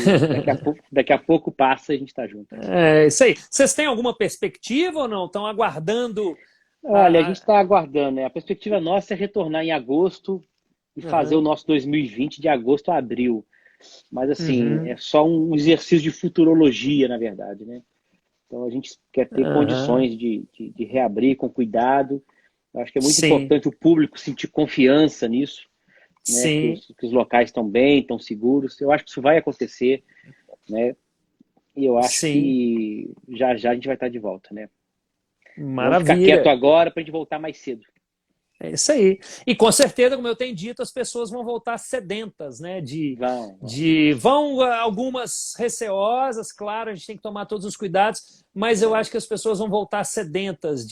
daqui a pouco passa e a gente está junto. É isso aí. Vocês têm alguma perspectiva ou não? Estão aguardando? Olha, a gente está aguardando, né? A perspectiva nossa é retornar em agosto e fazer o nosso 2020 de agosto a abril. Mas, assim, é só um exercício de futurologia, na verdade, né? Então, a gente quer ter condições de reabrir com cuidado. Eu acho que é muito importante o público sentir confiança nisso, né? Que os locais estão bem, estão seguros. Eu acho que isso vai acontecer, né? E eu acho que já já a gente vai estar de volta, né? Maravilha. Vamos ficar quieto agora para a gente voltar mais cedo. É isso aí. E com certeza, como eu tenho dito, as pessoas vão voltar sedentas, né? Vão algumas receosas, claro, a gente tem que tomar todos os cuidados, mas eu acho que as pessoas vão voltar sedentas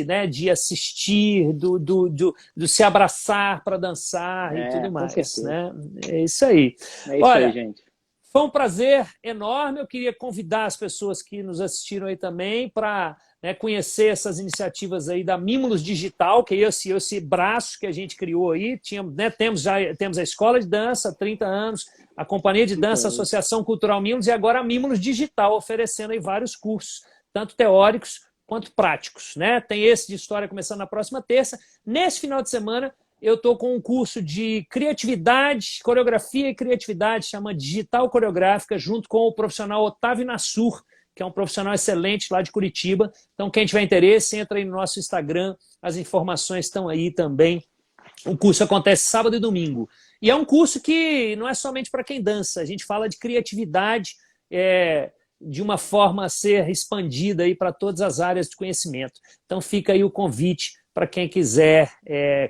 né, de assistir, do se abraçar para dançar e tudo mais. Né? É isso aí. É isso aí, gente. Foi um prazer enorme. Eu queria convidar as pessoas que nos assistiram aí também para conhecer essas iniciativas aí da Mimulus Digital, que é esse braço que a gente criou aí. Temos a Escola de Dança há 30 anos, a Companhia de Dança, a Associação Cultural Mimulus, e agora a Mimulus Digital, oferecendo aí vários cursos, tanto teóricos quanto práticos. Né? Tem esse de História começando na próxima terça. Nesse final de semana, eu estou com um curso de criatividade, coreografia e criatividade, chama Digital Coreográfica, junto com o profissional Otávio Nassur, que é um profissional excelente lá de Curitiba. Então, quem tiver interesse, entra aí no nosso Instagram, as informações estão aí também. O curso acontece sábado e domingo. E é um curso que não é somente para quem dança, a gente fala de criatividade de uma forma a ser expandida aí para todas as áreas de conhecimento. Então, fica aí o convite para quem quiser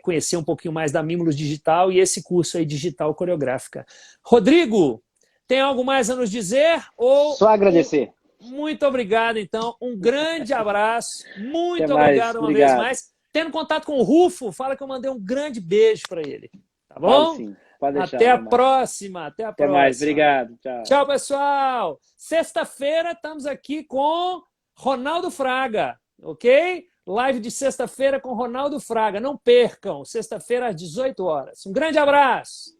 conhecer um pouquinho mais da Mimulus Digital e esse curso aí, Digital Coreográfica. Rodrigo, tem algo mais a nos dizer? Só agradecer. Muito obrigado, então. Um grande abraço. Muito obrigado uma vez mais. Tendo contato com o Rufo, fala que eu mandei um grande beijo para ele. Tá bom? Sim. Pode deixar, até a próxima. Até mais. Obrigado. Tchau. Tchau, pessoal. Sexta-feira estamos aqui com Ronaldo Fraga, ok? Live de sexta-feira com Ronaldo Fraga. Não percam. Sexta-feira às 18 horas. Um grande abraço.